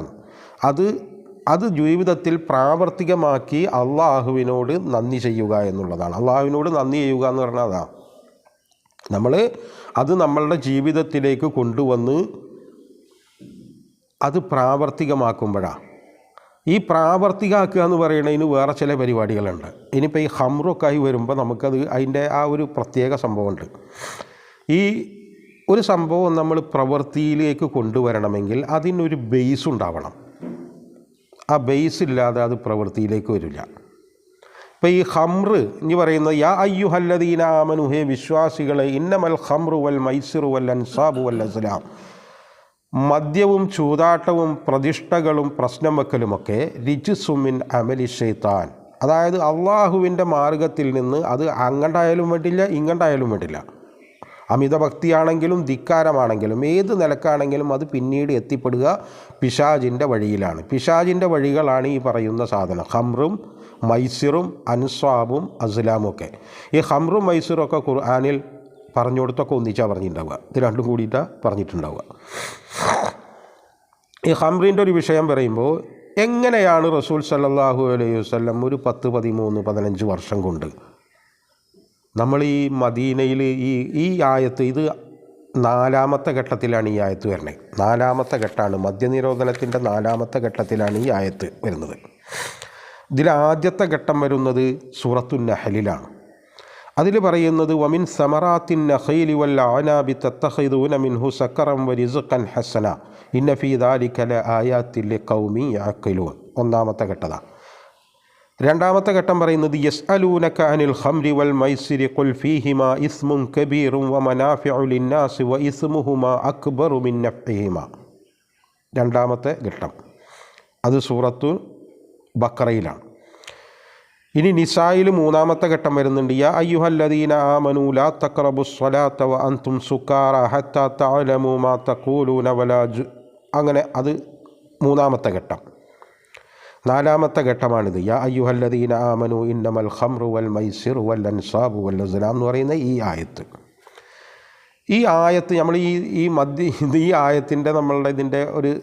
അത് ജീവിതത്തിൽ പ്രാവർത്തികമാക്കി അള്ളാഹുവിനോട് നന്ദി ചെയ്യുക എന്നുള്ളതാണ്. അള്ളാഹുവിനോട് നന്ദി ചെയ്യുക എന്ന് പറഞ്ഞാൽ അതാണ് അത് നമ്മളുടെ ജീവിതത്തിലേക്ക് കൊണ്ടുവന്ന് അത് പ്രാവർത്തികമാക്കുമ്പോഴാണ്. ഈ പ്രാവർത്തികമാക്കുക എന്ന് പറയുന്നതിന് വേറെ ചില പരിപാടികളുണ്ട്. ഇനിയിപ്പോൾ ഈ ഹംറൊക്കെ ആയി വരുമ്പോൾ നമുക്കത് അതിൻ്റെ ആ ഒരു പ്രത്യേക സംഭവമുണ്ട്. ഈ ഒരു സംഭവം നമ്മൾ പ്രവൃത്തിയിലേക്ക് കൊണ്ടുവരണമെങ്കിൽ അതിനൊരു ബേസ് ഉണ്ടാവണം. ആ ബേസ് ഇല്ലാതെ അത് പ്രവൃത്തിയിലേക്ക് വരില്ല. ഇപ്പോൾ ഈ ഹംറ് എന്ന് പറയുന്നത് യാ അയ്യുഹല്ലദീന ആമനു, ഹേ വിശ്വാസികളെ, ഇന്നമൽ ഹംറു വൽ മൈസിറു വൽ അൻസാബു വൽ അസ്ലാം, മദ്യവും ചൂതാട്ടവും പ്രതിഷ്ഠകളും പ്രശ്നം വെക്കലുമൊക്കെ റിജ്സുമിൻ അമലി ശൈത്താൻ, അതായത് അള്ളാഹുവിൻ്റെ മാർഗത്തിൽ നിന്ന് അത് അങ്ങോട്ടായാലും വേണ്ടില്ല ഇങ്ങോട്ടായാലും വേണ്ടില്ല. അമിതഭക്തിയാണെങ്കിലും ധിക്കാരമാണെങ്കിലും ഏത് നിലക്കാണെങ്കിലും അത് പിന്നീട് എത്തിപ്പെടുക പിശാചിൻ്റെ വഴിയിലാണ്. പിശാചിൻ്റെ വഴികളാണ് ഈ പറയുന്ന സാധനം, ഹംറും മൈസിറും അൻസ്വാബും അസ്ലാമും ഒക്കെ. ഈ ഹംറും മൈസിറും ഒക്കെ ഖുർആനിൽ പറഞ്ഞു കൊടുത്തൊക്കെ ഒന്നിച്ചാണ് പറഞ്ഞിട്ടുണ്ടാവുക. ഇത് രണ്ടും കൂടിയിട്ടാണ് പറഞ്ഞിട്ടുണ്ടാവുക. ഈ ഹംറിൻ്റെ ഒരു വിഷയം പറയുമ്പോൾ എങ്ങനെയാണ് റസൂൽ സല്ലല്ലാഹു അലൈഹി വസല്ലം ഒരു 10, 13, 15 വർഷം കൊണ്ട് നമ്മൾ ഈ മദീനയിൽ ഈ ആയത്ത്, ഇത് 4ാമത്തെ ഘട്ടത്തിലാണ് ഈ ആയത്ത് വരുന്നത്. 4ാമത്തെ ഘട്ടമാണ്, മദ്യനിരോധനത്തിൻ്റെ 4ാമത്തെ ഘട്ടത്തിലാണ് ഈ ആയത്ത് വരുന്നത്. ഇതിൽ ആദ്യത്തെ ഘട്ടം വരുന്നത് സൂറത്തുൻ നഹലിലാണ്. അതിൽ പറയുന്നത് വമിൻ സമറാത്തിൻ നഖീലി വൽ അനാബി തത്തഖിദൂന മിൻഹു സക്കറൻ വരിസ്ഖൻ ഹസന ഇന്ന ഫീ ദാലിക ലആയാത്തിൻ ലിഖൗമി യഅഖിലൂൻ. 1ാമത്തെ ഘട്ടമാണ്. 2ാമത്തെ ഘട്ടം പറയുന്നത് യസ്അലൂനക അനിൽ ഖംരി വൽ മൈസിരി ഖുൽ ഫീഹിമാ ഇസ്മുൻ കബീറുൻ വമനാഫിഉ ലിന്നാസി വഇസ്മുഹുമാ അക്ബറു മിൻ നഫ്ഇഹിമാ. 2ാമത്തെ ഘട്ടം അത് സൂറത്തു ബഖറയിലാണ്. ഇനി നിസായിൽ 3ാമത്തെ ഘട്ടം വരുന്നുണ്ട്. യാ അയ്യുഹല്ലദീന ആമനൂ ലാ തഖറബുസ് സ്വലാത്ത വ അൻതും സുക്കാറ ഹത്താ തഅലമൂ മാ തഖൂലൂന വലാ അങ്ങനെ അത് 3ാമത്തെ ഘട്ടം. 4ാമത്തെ ഘട്ടമാണിത്. യാ അയ്യുഹല്ലദീന ആമനൂ ഇന്നമൽ ഖംറു വൽ മൈസിറു വൽ അൻസാബു വൽ അസ്ലാം എന്ന് പറയുന്ന ഈ ആയത്ത്. ഈ ആയത്ത് നമ്മൾ ഈ ആയത്തിൻ്റെ നമ്മളുടെ ഇതിൻ്റെ ഒരു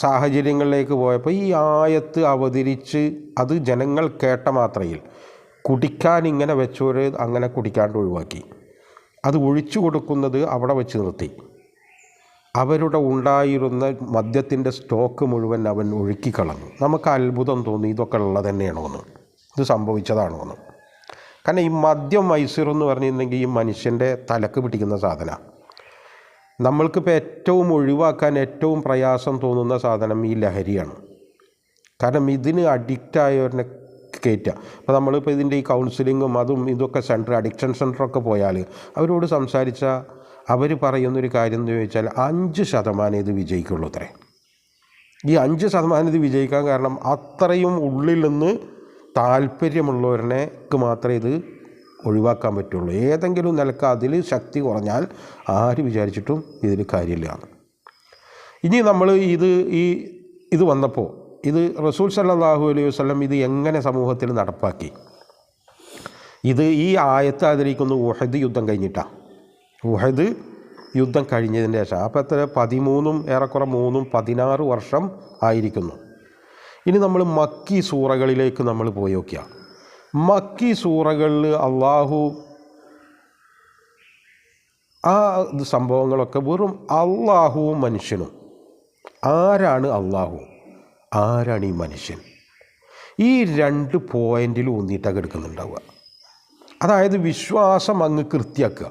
സാഹചര്യങ്ങളിലേക്ക് പോയപ്പോൾ ഈ ആയത്ത് അവതരിച്ച് അത് ജനങ്ങൾ കേട്ട മാത്രയിൽ കുടിക്കാൻ ഇങ്ങനെ വെച്ചവർ അങ്ങനെ കുടിക്കാണ്ട് ഒഴിവാക്കി. അത് ഒഴിച്ചു കൊടുക്കുന്നത് അവിടെ വെച്ച് നിർത്തി. അവരുടെ ഉണ്ടായിരുന്ന മദ്യത്തിൻ്റെ സ്റ്റോക്ക് മുഴുവൻ അവൻ ഒഴുക്കിക്കളഞ്ഞു. നമുക്ക് അത്ഭുതം തോന്നി, ഇതൊക്കെ ഉള്ളത് തന്നെയാണോ എന്ന്, ഇത് സംഭവിച്ചതാണോ എന്ന്. കാരണം ഈ മദ്യം മൈസൂർ എന്ന് പറഞ്ഞിട്ടുണ്ടെങ്കിൽ ഈ മനുഷ്യൻ്റെ തലക്ക് പിടിക്കുന്ന സാധനമാണ്. നമ്മൾക്കിപ്പോൾ ഏറ്റവും ഒഴിവാക്കാൻ ഏറ്റവും പ്രയാസം തോന്നുന്ന സാധനം ഈ ലഹരിയാണ്. കാരണം ഇതിന് അഡിക്റ്റായവരെ കയറ്റുക. അപ്പോൾ നമ്മളിപ്പോൾ ഇതിൻ്റെ ഈ കൗൺസിലിങ്ങും അതും ഇതൊക്കെ അഡിക്ഷൻ സെൻറ്ററൊക്കെ പോയാൽ അവരോട് സംസാരിച്ചാൽ അവർ പറയുന്നൊരു കാര്യം എന്ന് ചോദിച്ചാൽ 5% ഇത് വിജയിക്കുള്ളൂ അത്രേ. ഈ 5% ഇത് വിജയിക്കാൻ കാരണം അത്രയും ഉള്ളിൽ നിന്ന് താല്പര്യമുള്ളവർക്ക് മാത്രമേ ഇത് ഒഴിവാക്കാൻ പറ്റുള്ളൂ. ഏതെങ്കിലും നിലക്ക് അതിൽ ശക്തി കുറഞ്ഞാൽ ആര് വിചാരിച്ചിട്ടും ഇതിൽ കാര്യമില്ല. ഇനി നമ്മൾ ഇത് വന്നപ്പോൾ ഇത് റസൂൽ സല്ലല്ലാഹു അലൈഹി വസല്ലം ഇത് എങ്ങനെ സമൂഹത്തിൽ നടപ്പാക്കി? ഈ ആയത്ത് ആദരിക്കുന്ന ഉഹദ് യുദ്ധം കഴിഞ്ഞിട്ടാണ്. ഉഹദ് യുദ്ധം കഴിഞ്ഞതിൻ്റെ ശേഷം അപ്പോൾ എത്ര 13 ഏറെക്കുറെ 16 വർഷം ആയിരിക്കുന്നു. ഇനി നമ്മൾ മക്കി സൂറകളിലേക്ക് നമ്മൾ പോയി നോക്കിയാൽ മക്കി സൂറകളിൽ അള്ളാഹു ആ സംഭവങ്ങളൊക്കെ വെറും അള്ളാഹുവും മനുഷ്യനും. ആരാണ് അള്ളാഹു, ആരാണ് ഈ മനുഷ്യൻ? ഈ 2 പോയിന്റിൽ ഊന്നിയിട്ടൊക്കെ എടുക്കുന്നുണ്ടാവുക. അതായത് വിശ്വാസം അങ്ങ് കൃത്യമാക്കുക.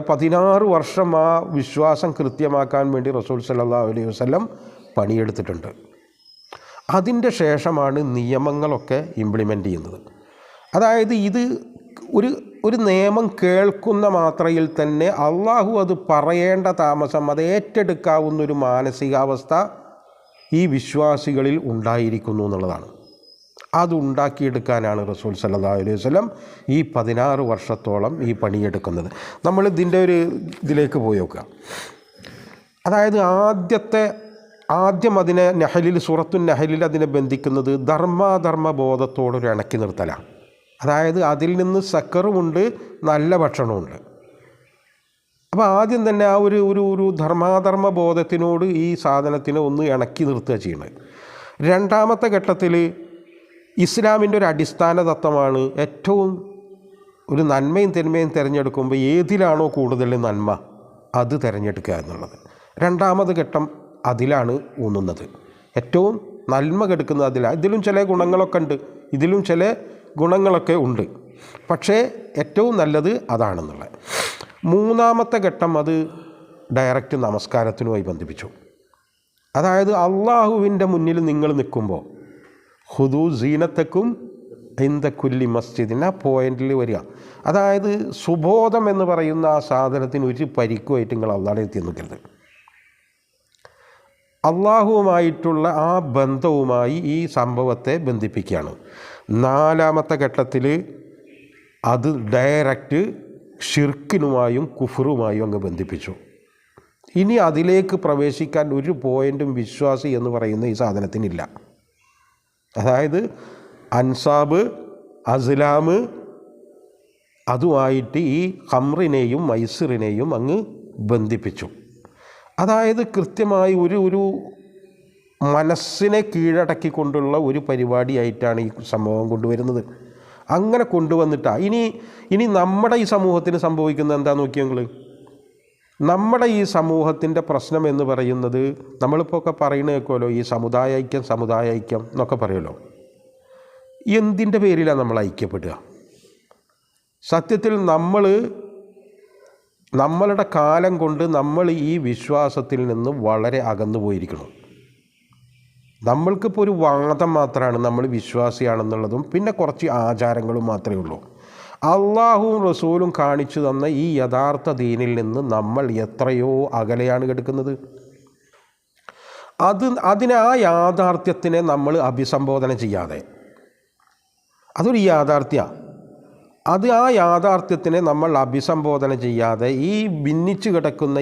16 വർഷം ആ വിശ്വാസം കൃത്യമാക്കാൻ വേണ്ടി റസൂൽ സല്ലല്ലാഹു അലൈഹി വസല്ലം പണിയെടുത്തിട്ടുണ്ട്. അതിൻ്റെ ശേഷമാണ് നിയമങ്ങളൊക്കെ ഇംപ്ലിമെൻ്റ് ചെയ്യുന്നത്. അതായത് ഇത് ഒരു നിയമം കേൾക്കുന്ന മാത്രയിൽ തന്നെ അള്ളാഹു അത് പറയേണ്ട താമസം, അത് ഏറ്റെടുക്കാവുന്നൊരു മാനസികാവസ്ഥ ഈ വിശ്വാസികളിൽ ഉണ്ടായിരിക്കുന്നു എന്നുള്ളതാണ്. അതുണ്ടാക്കിയെടുക്കാനാണ് റസൂൽ സല്ലല്ലാഹു അലൈഹി വസല്ലം ഈ 16 വർഷത്തോളം ഈ പണിയെടുക്കുന്നത്. നമ്മൾ ഇതിൻ്റെ ഇതിലേക്ക് പോയി നോക്കുക. അതായത് ആദ്യത്തെ ആദ്യം അതിനെ സൂറത്തു നഹലിൽ അതിനെ ബന്ധിക്കുന്നത് ധർമാധർമ്മ ബോധത്തോടൊരു ഇണക്കി നിർത്തലാണ്. അതായത് അതിൽ നിന്ന് സക്കറുമുണ്ട്, നല്ല ഭക്ഷണമുണ്ട്. അപ്പോൾ ആദ്യം തന്നെ ആ ഒരു ഒരു ഒരു ധർമാധർമ്മ ബോധത്തിനോട് ഈ സാധനത്തിനെ ഒന്ന് ഇണക്കി നിർത്തുക ചെയ്യുന്നത്. രണ്ടാമത്തെ ഘട്ടത്തിൽ ഇസ്ലാമിൻ്റെ ഒരു അടിസ്ഥാന തത്വമാണ് ഏറ്റവും ഒരു നന്മയും തിന്മയും തിരഞ്ഞെടുക്കുമ്പോൾ ഏതിലാണോ കൂടുതൽ നന്മ അത് തിരഞ്ഞെടുക്കുക എന്നുള്ളത്. രണ്ടാമത് ഘട്ടം അതിലാണ് ഊന്നുന്നത്. ഏറ്റവും നന്മ കെടുക്കുന്നത് അതിലാണ്. ഇതിലും ചില ഗുണങ്ങളൊക്കെ ഉണ്ട്, ഇതിലും ചില ഗുണങ്ങളൊക്കെ ഉണ്ട്, പക്ഷേ ഏറ്റവും നല്ലത് അതാണെന്നുള്ളത്. മൂന്നാമത്തെ ഘട്ടം അത് ഡയറക്റ്റ് നമസ്കാരത്തിനുമായി ബന്ധിപ്പിച്ചു. അതായത് അള്ളാഹുവിൻ്റെ മുന്നിൽ നിങ്ങൾ നിൽക്കുമ്പോൾ ഹുദൂ സീനത്തക്കും ഇന്ദ കുല്ലി മസ്ജിദിന് ആ പോയിന്റിൽ വരിക. അതായത് സുബോധം എന്ന് പറയുന്ന ആ സാധനത്തിന് ഒരു പരിക്കുമായിട്ട് നിങ്ങൾ അള്ളാഹുവിനെ എത്തി നിൽക്കരുത്. അള്ളാഹുവുമായിട്ടുള്ള ആ ബന്ധവുമായി ഈ സംഭവത്തെ ബന്ധിപ്പിക്കുകയാണ്. നാലാമത്തെ ഘട്ടത്തിൽ അത് ഡയറക്റ്റ് ഷിർക്കിനുമായും കുഫറുമായും അങ്ങ് ബന്ധിപ്പിച്ചു. ഇനി അതിലേക്ക് പ്രവേശിക്കാൻ ഒരു പോയിൻറ്റും വിശ്വാസി എന്ന് പറയുന്ന ഈ സാധനത്തിനില്ല. അതായത് അൻസാബ്, അസ്ലാം അതുമായിട്ട് ഈ ഖംറിനെയും മൈസിറിനെയും അങ്ങ് ബന്ധിപ്പിച്ചു. അതായത് കൃത്യമായി ഒരു മനസ്സിനെ കീഴടക്കിക്കൊണ്ടുള്ള ഒരു പരിപാടിയായിട്ടാണ് ഈ സംഭവം കൊണ്ടുവരുന്നത്. അങ്ങനെ കൊണ്ടുവന്നിട്ടാണ് ഇനി നമ്മുടെ ഈ സമൂഹത്തിന് സംഭവിക്കുന്നത് എന്താണെന്ന് നോക്കിയെങ്കിൽ, നമ്മുടെ ഈ സമൂഹത്തിൻ്റെ പ്രശ്നം എന്ന് പറയുന്നത് നമ്മളിപ്പോൾ ഒക്കെ പറയുന്നത് കേൾക്കുമല്ലോ, ഈ സമുദായ ഐക്യം എന്നൊക്കെ പറയുമല്ലോ. എന്തിൻ്റെ പേരിലാണ് നമ്മൾ ഐക്യപ്പെടുക? സത്യത്തിൽ നമ്മളുടെ കാലം കൊണ്ട് നമ്മൾ ഈ വിശ്വാസത്തിൽ നിന്ന് വളരെ അകന്നു പോയിരിക്കണം. നമ്മൾക്കിപ്പോൾ ഒരു വാദം മാത്രമാണ് നമ്മൾ വിശ്വാസിയാണെന്നുള്ളതും പിന്നെ കുറച്ച് ആചാരങ്ങളും മാത്രമേ ഉള്ളൂ. അള്ളാഹുവും റസൂലും കാണിച്ചു തന്ന ഈ യഥാർത്ഥ ദീനിൽ നിന്ന് നമ്മൾ എത്രയോ അകലെയാണ് കിടക്കുന്നത്. അതിനെ ആ യാഥാർത്ഥ്യത്തിനെ നമ്മൾ അഭിസംബോധന ചെയ്യാതെ, അതൊരു യാഥാർത്ഥ്യമാണ്, ആ യാഥാർത്ഥ്യത്തിനെ നമ്മൾ അഭിസംബോധന ചെയ്യാതെ ഈ ഭിന്നിച്ച് കിടക്കുന്ന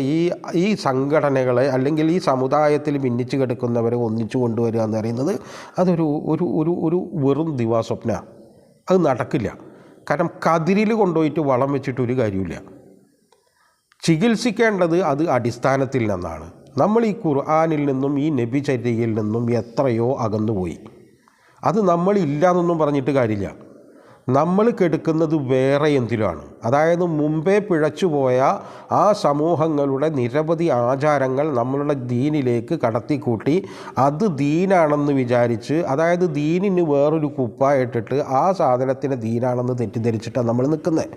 ഈ സംഘടനകളെ അല്ലെങ്കിൽ ഈ സമുദായത്തിൽ ഭിന്നിച്ച് കിടക്കുന്നവരെ ഒന്നിച്ചു കൊണ്ടുവരിക എന്ന് പറയുന്നത് അതൊരു ഒരു വെറും ദിവാസ്വപ്നമാണ്. അത് നടക്കില്ല. കാരണം കതിരിൽ കൊണ്ടുപോയിട്ട് വളം വെച്ചിട്ടൊരു കാര്യമില്ല. ചികിത്സിക്കേണ്ടത് അത് അടിസ്ഥാനത്തിൽ നിന്നാണ്. നമ്മൾ ഈ ഖുർആനിൽ നിന്നും ഈ നബിചര്യയിൽ നിന്നും എത്രയോ അകന്നുപോയി. അത് നമ്മളില്ല എന്നൊന്നും പറഞ്ഞിട്ട് കാര്യമില്ല. നമ്മൾ കെടുക്കുന്നത് വേറെ എന്തിലാണ്. അതായത് മുമ്പേ പിഴച്ചുപോയ ആ സമൂഹങ്ങളുടെ നിരവധി ആചാരങ്ങൾ നമ്മളുടെ ദീനിലേക്ക് കടത്തിക്കൂട്ടി അത് ദീനാണെന്ന് വിചാരിച്ച്, അതായത് ദീനിന് വേറൊരു കുപ്പായിട്ടിട്ട് ആ സാധനത്തിന് ദീനാണെന്ന് തെറ്റിദ്ധരിച്ചിട്ടാണ് നമ്മൾ നിൽക്കുന്നത്.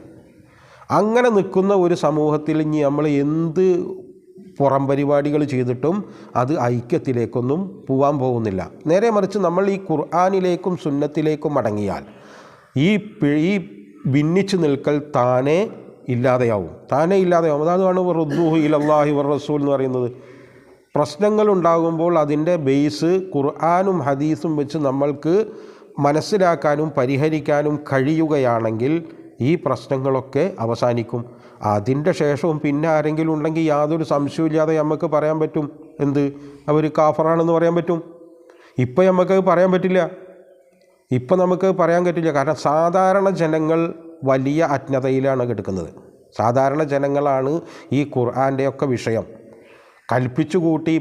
അങ്ങനെ നിൽക്കുന്ന ഒരു സമൂഹത്തിൽ ഇനി നമ്മൾ എന്ത് പുറം പരിപാടികൾ ചെയ്തിട്ടും അത് ഐക്യത്തിലേക്കൊന്നും പോകാൻ പോകുന്നില്ല. നേരെ മറിച്ച് നമ്മൾ ഈ ഖുർആനിലേക്കും സുന്നത്തിലേക്കും മടങ്ങിയാൽ ഈ ഭിന്നിച്ച് നിൽക്കൽ താനേ ഇല്ലാതെയാവും. അതാണ് റുദ്ദൂഹു ഇലല്ലാഹി വർ റസൂൽ എന്ന് പറയുന്നത്. പ്രശ്നങ്ങളുണ്ടാകുമ്പോൾ അതിൻ്റെ ബേസ് ഖുർആനും ഹദീസും വെച്ച് നമ്മൾക്ക് മനസ്സിലാക്കാനും പരിഹരിക്കാനും കഴിയുകയാണെങ്കിൽ ഈ പ്രശ്നങ്ങളൊക്കെ അവസാനിക്കും. അതിൻ്റെ ശേഷവും പിന്നെ ആരെങ്കിലും ഉണ്ടെങ്കിൽ യാതൊരു സംശയമില്ലാതെ നമുക്ക് പറയാൻ പറ്റും, എന്ത്, അവർ കാഫറാണെന്ന് പറയാൻ പറ്റും. ഇപ്പം നമുക്ക് പറയാൻ പറ്റില്ല. കാരണം സാധാരണ ജനങ്ങൾ വലിയ അജ്ഞതയിലാണ് കിടക്കുന്നത്. സാധാരണ ജനങ്ങളാണ് ഈ ഖുർആൻ്റെയൊക്കെ വിഷയം. കൽപ്പിച്ചു കൂട്ടി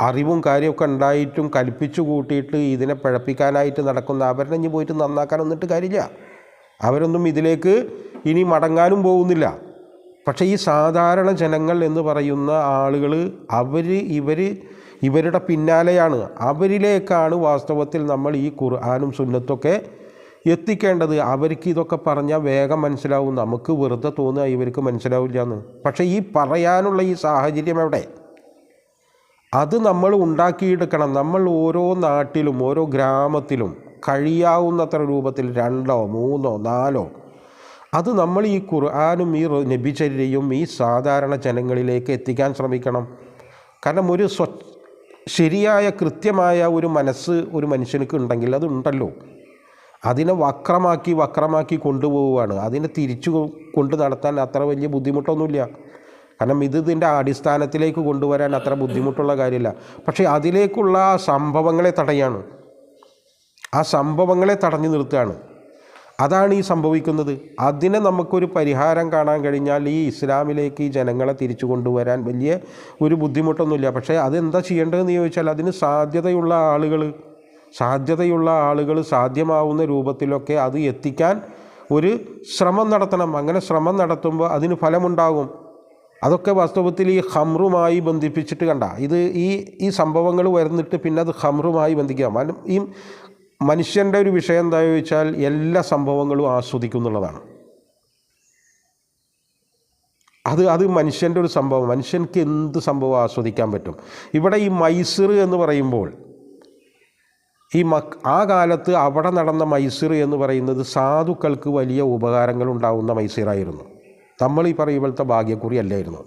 അറിവും കാര്യമൊക്കെ ഉണ്ടായിട്ടും കൽപ്പിച്ചു കൂട്ടിയിട്ട് ഇതിനെ പിഴപ്പിക്കാനായിട്ട് നടക്കുന്ന അവരെ ഇനി പോയിട്ട് നന്നാക്കാൻ വന്നിട്ട് കാര്യമില്ല. അവരൊന്നും ഇതിലേക്ക് ഇനി മടങ്ങാനും പോകുന്നില്ല. പക്ഷേ ഈ സാധാരണ ജനങ്ങൾ എന്ന് പറയുന്ന ആളുകൾ ഇവരുടെ പിന്നാലെയാണ്. അവരിലേക്കാണ് വാസ്തവത്തിൽ നമ്മൾ ഈ ഖുർആനും സുന്നത്തൊക്കെ എത്തിക്കേണ്ടത്. അവർക്ക് ഇതൊക്കെ പറഞ്ഞാൽ വേഗം മനസ്സിലാവും. നമുക്ക് വെറുതെ തോന്നുക ഇവർക്ക് മനസ്സിലാവില്ല എന്ന്. പക്ഷേ ഈ പറയാനുള്ള ഈ സാഹചര്യം എവിടെ? അത് നമ്മൾ ഉണ്ടാക്കിയെടുക്കണം. നമ്മൾ ഓരോ നാട്ടിലും ഓരോ ഗ്രാമത്തിലും കഴിയാവുന്നത്ര രൂപത്തിൽ 2, 3, 4 അത് നമ്മൾ ഈ ഖുർആനും ഈ നബിചര്യയും ഈ സാധാരണ ജനങ്ങളിലേക്ക് എത്തിക്കാൻ ശ്രമിക്കണം. കാരണം ഒരു ശരിയായ കൃത്യമായ ഒരു മനസ്സ് ഒരു മനുഷ്യർക്ക് ഉണ്ടെങ്കിൽ അതുണ്ടല്ലോ. അതിനെ വക്രമാക്കി കൊണ്ടുപോവുകയാണ്. അതിനെ തിരിച്ചു കൊണ്ട് നടത്താൻ അത്ര വലിയ ബുദ്ധിമുട്ടൊന്നുമില്ല. കാരണം ഇതിൻ്റെ അടിസ്ഥാനത്തിലേക്ക് കൊണ്ടുവരാൻ അത്ര ബുദ്ധിമുട്ടുള്ള കാര്യമില്ല. പക്ഷേ അതിലേക്കുള്ള ആ സംഭവങ്ങളെ തടയാണ്, ആ സംഭവങ്ങളെ തടഞ്ഞു നിർത്തുകയാണ്. അതാണ് ഈ സംഭവിക്കുന്നത്. അതിനെ നമുക്കൊരു പരിഹാരം കാണാൻ കഴിഞ്ഞാൽ ഈ ഇസ്ലാമിലേക്ക് ഈ ജനങ്ങളെ തിരിച്ചു കൊണ്ടുവരാൻ വലിയ ഒരു ബുദ്ധിമുട്ടൊന്നുമില്ല. പക്ഷേ അതെന്താ ചെയ്യേണ്ടതെന്ന് ചോദിച്ചാൽ അതിന് സാധ്യതയുള്ള ആളുകൾ സാധ്യമാവുന്ന രൂപത്തിലൊക്കെ അത് എത്തിക്കാൻ ഒരു ശ്രമം നടത്തണം. അങ്ങനെ ശ്രമം നടത്തുമ്പോൾ അതിന് ഫലമുണ്ടാകും. അതൊക്കെ വാസ്തവത്തിൽ ഈ ഖംറുമായി ബന്ധിപ്പിച്ചിട്ട് കണ്ട ഇത് ഈ സംഭവങ്ങൾ വരുന്നിട്ട് പിന്നെ അത് ഖംറുമായി ബന്ധിക്കാം. ഈ മനുഷ്യൻ്റെ ഒരു വിഷയം എന്താ ചോദിച്ചാൽ എല്ലാ സംഭവങ്ങളും ആസ്വദിക്കും എന്നുള്ളതാണ്. അത് മനുഷ്യൻ്റെ ഒരു സംഭവം. മനുഷ്യർക്ക് എന്ത് സംഭവം ആസ്വദിക്കാൻ പറ്റും. ഇവിടെ ഈ മൈസൂർ എന്ന് പറയുമ്പോൾ ആ കാലത്ത് അവിടെ നടന്ന മൈസൂർ എന്ന് പറയുന്നത് സാധുക്കൾക്ക് വലിയ ഉപകാരങ്ങൾ ഉണ്ടാകുന്ന മൈസൂറായിരുന്നു. നമ്മൾ ഈ പറയുമ്പോഴത്തെ ഭാഗ്യക്കുറി അല്ലായിരുന്നു.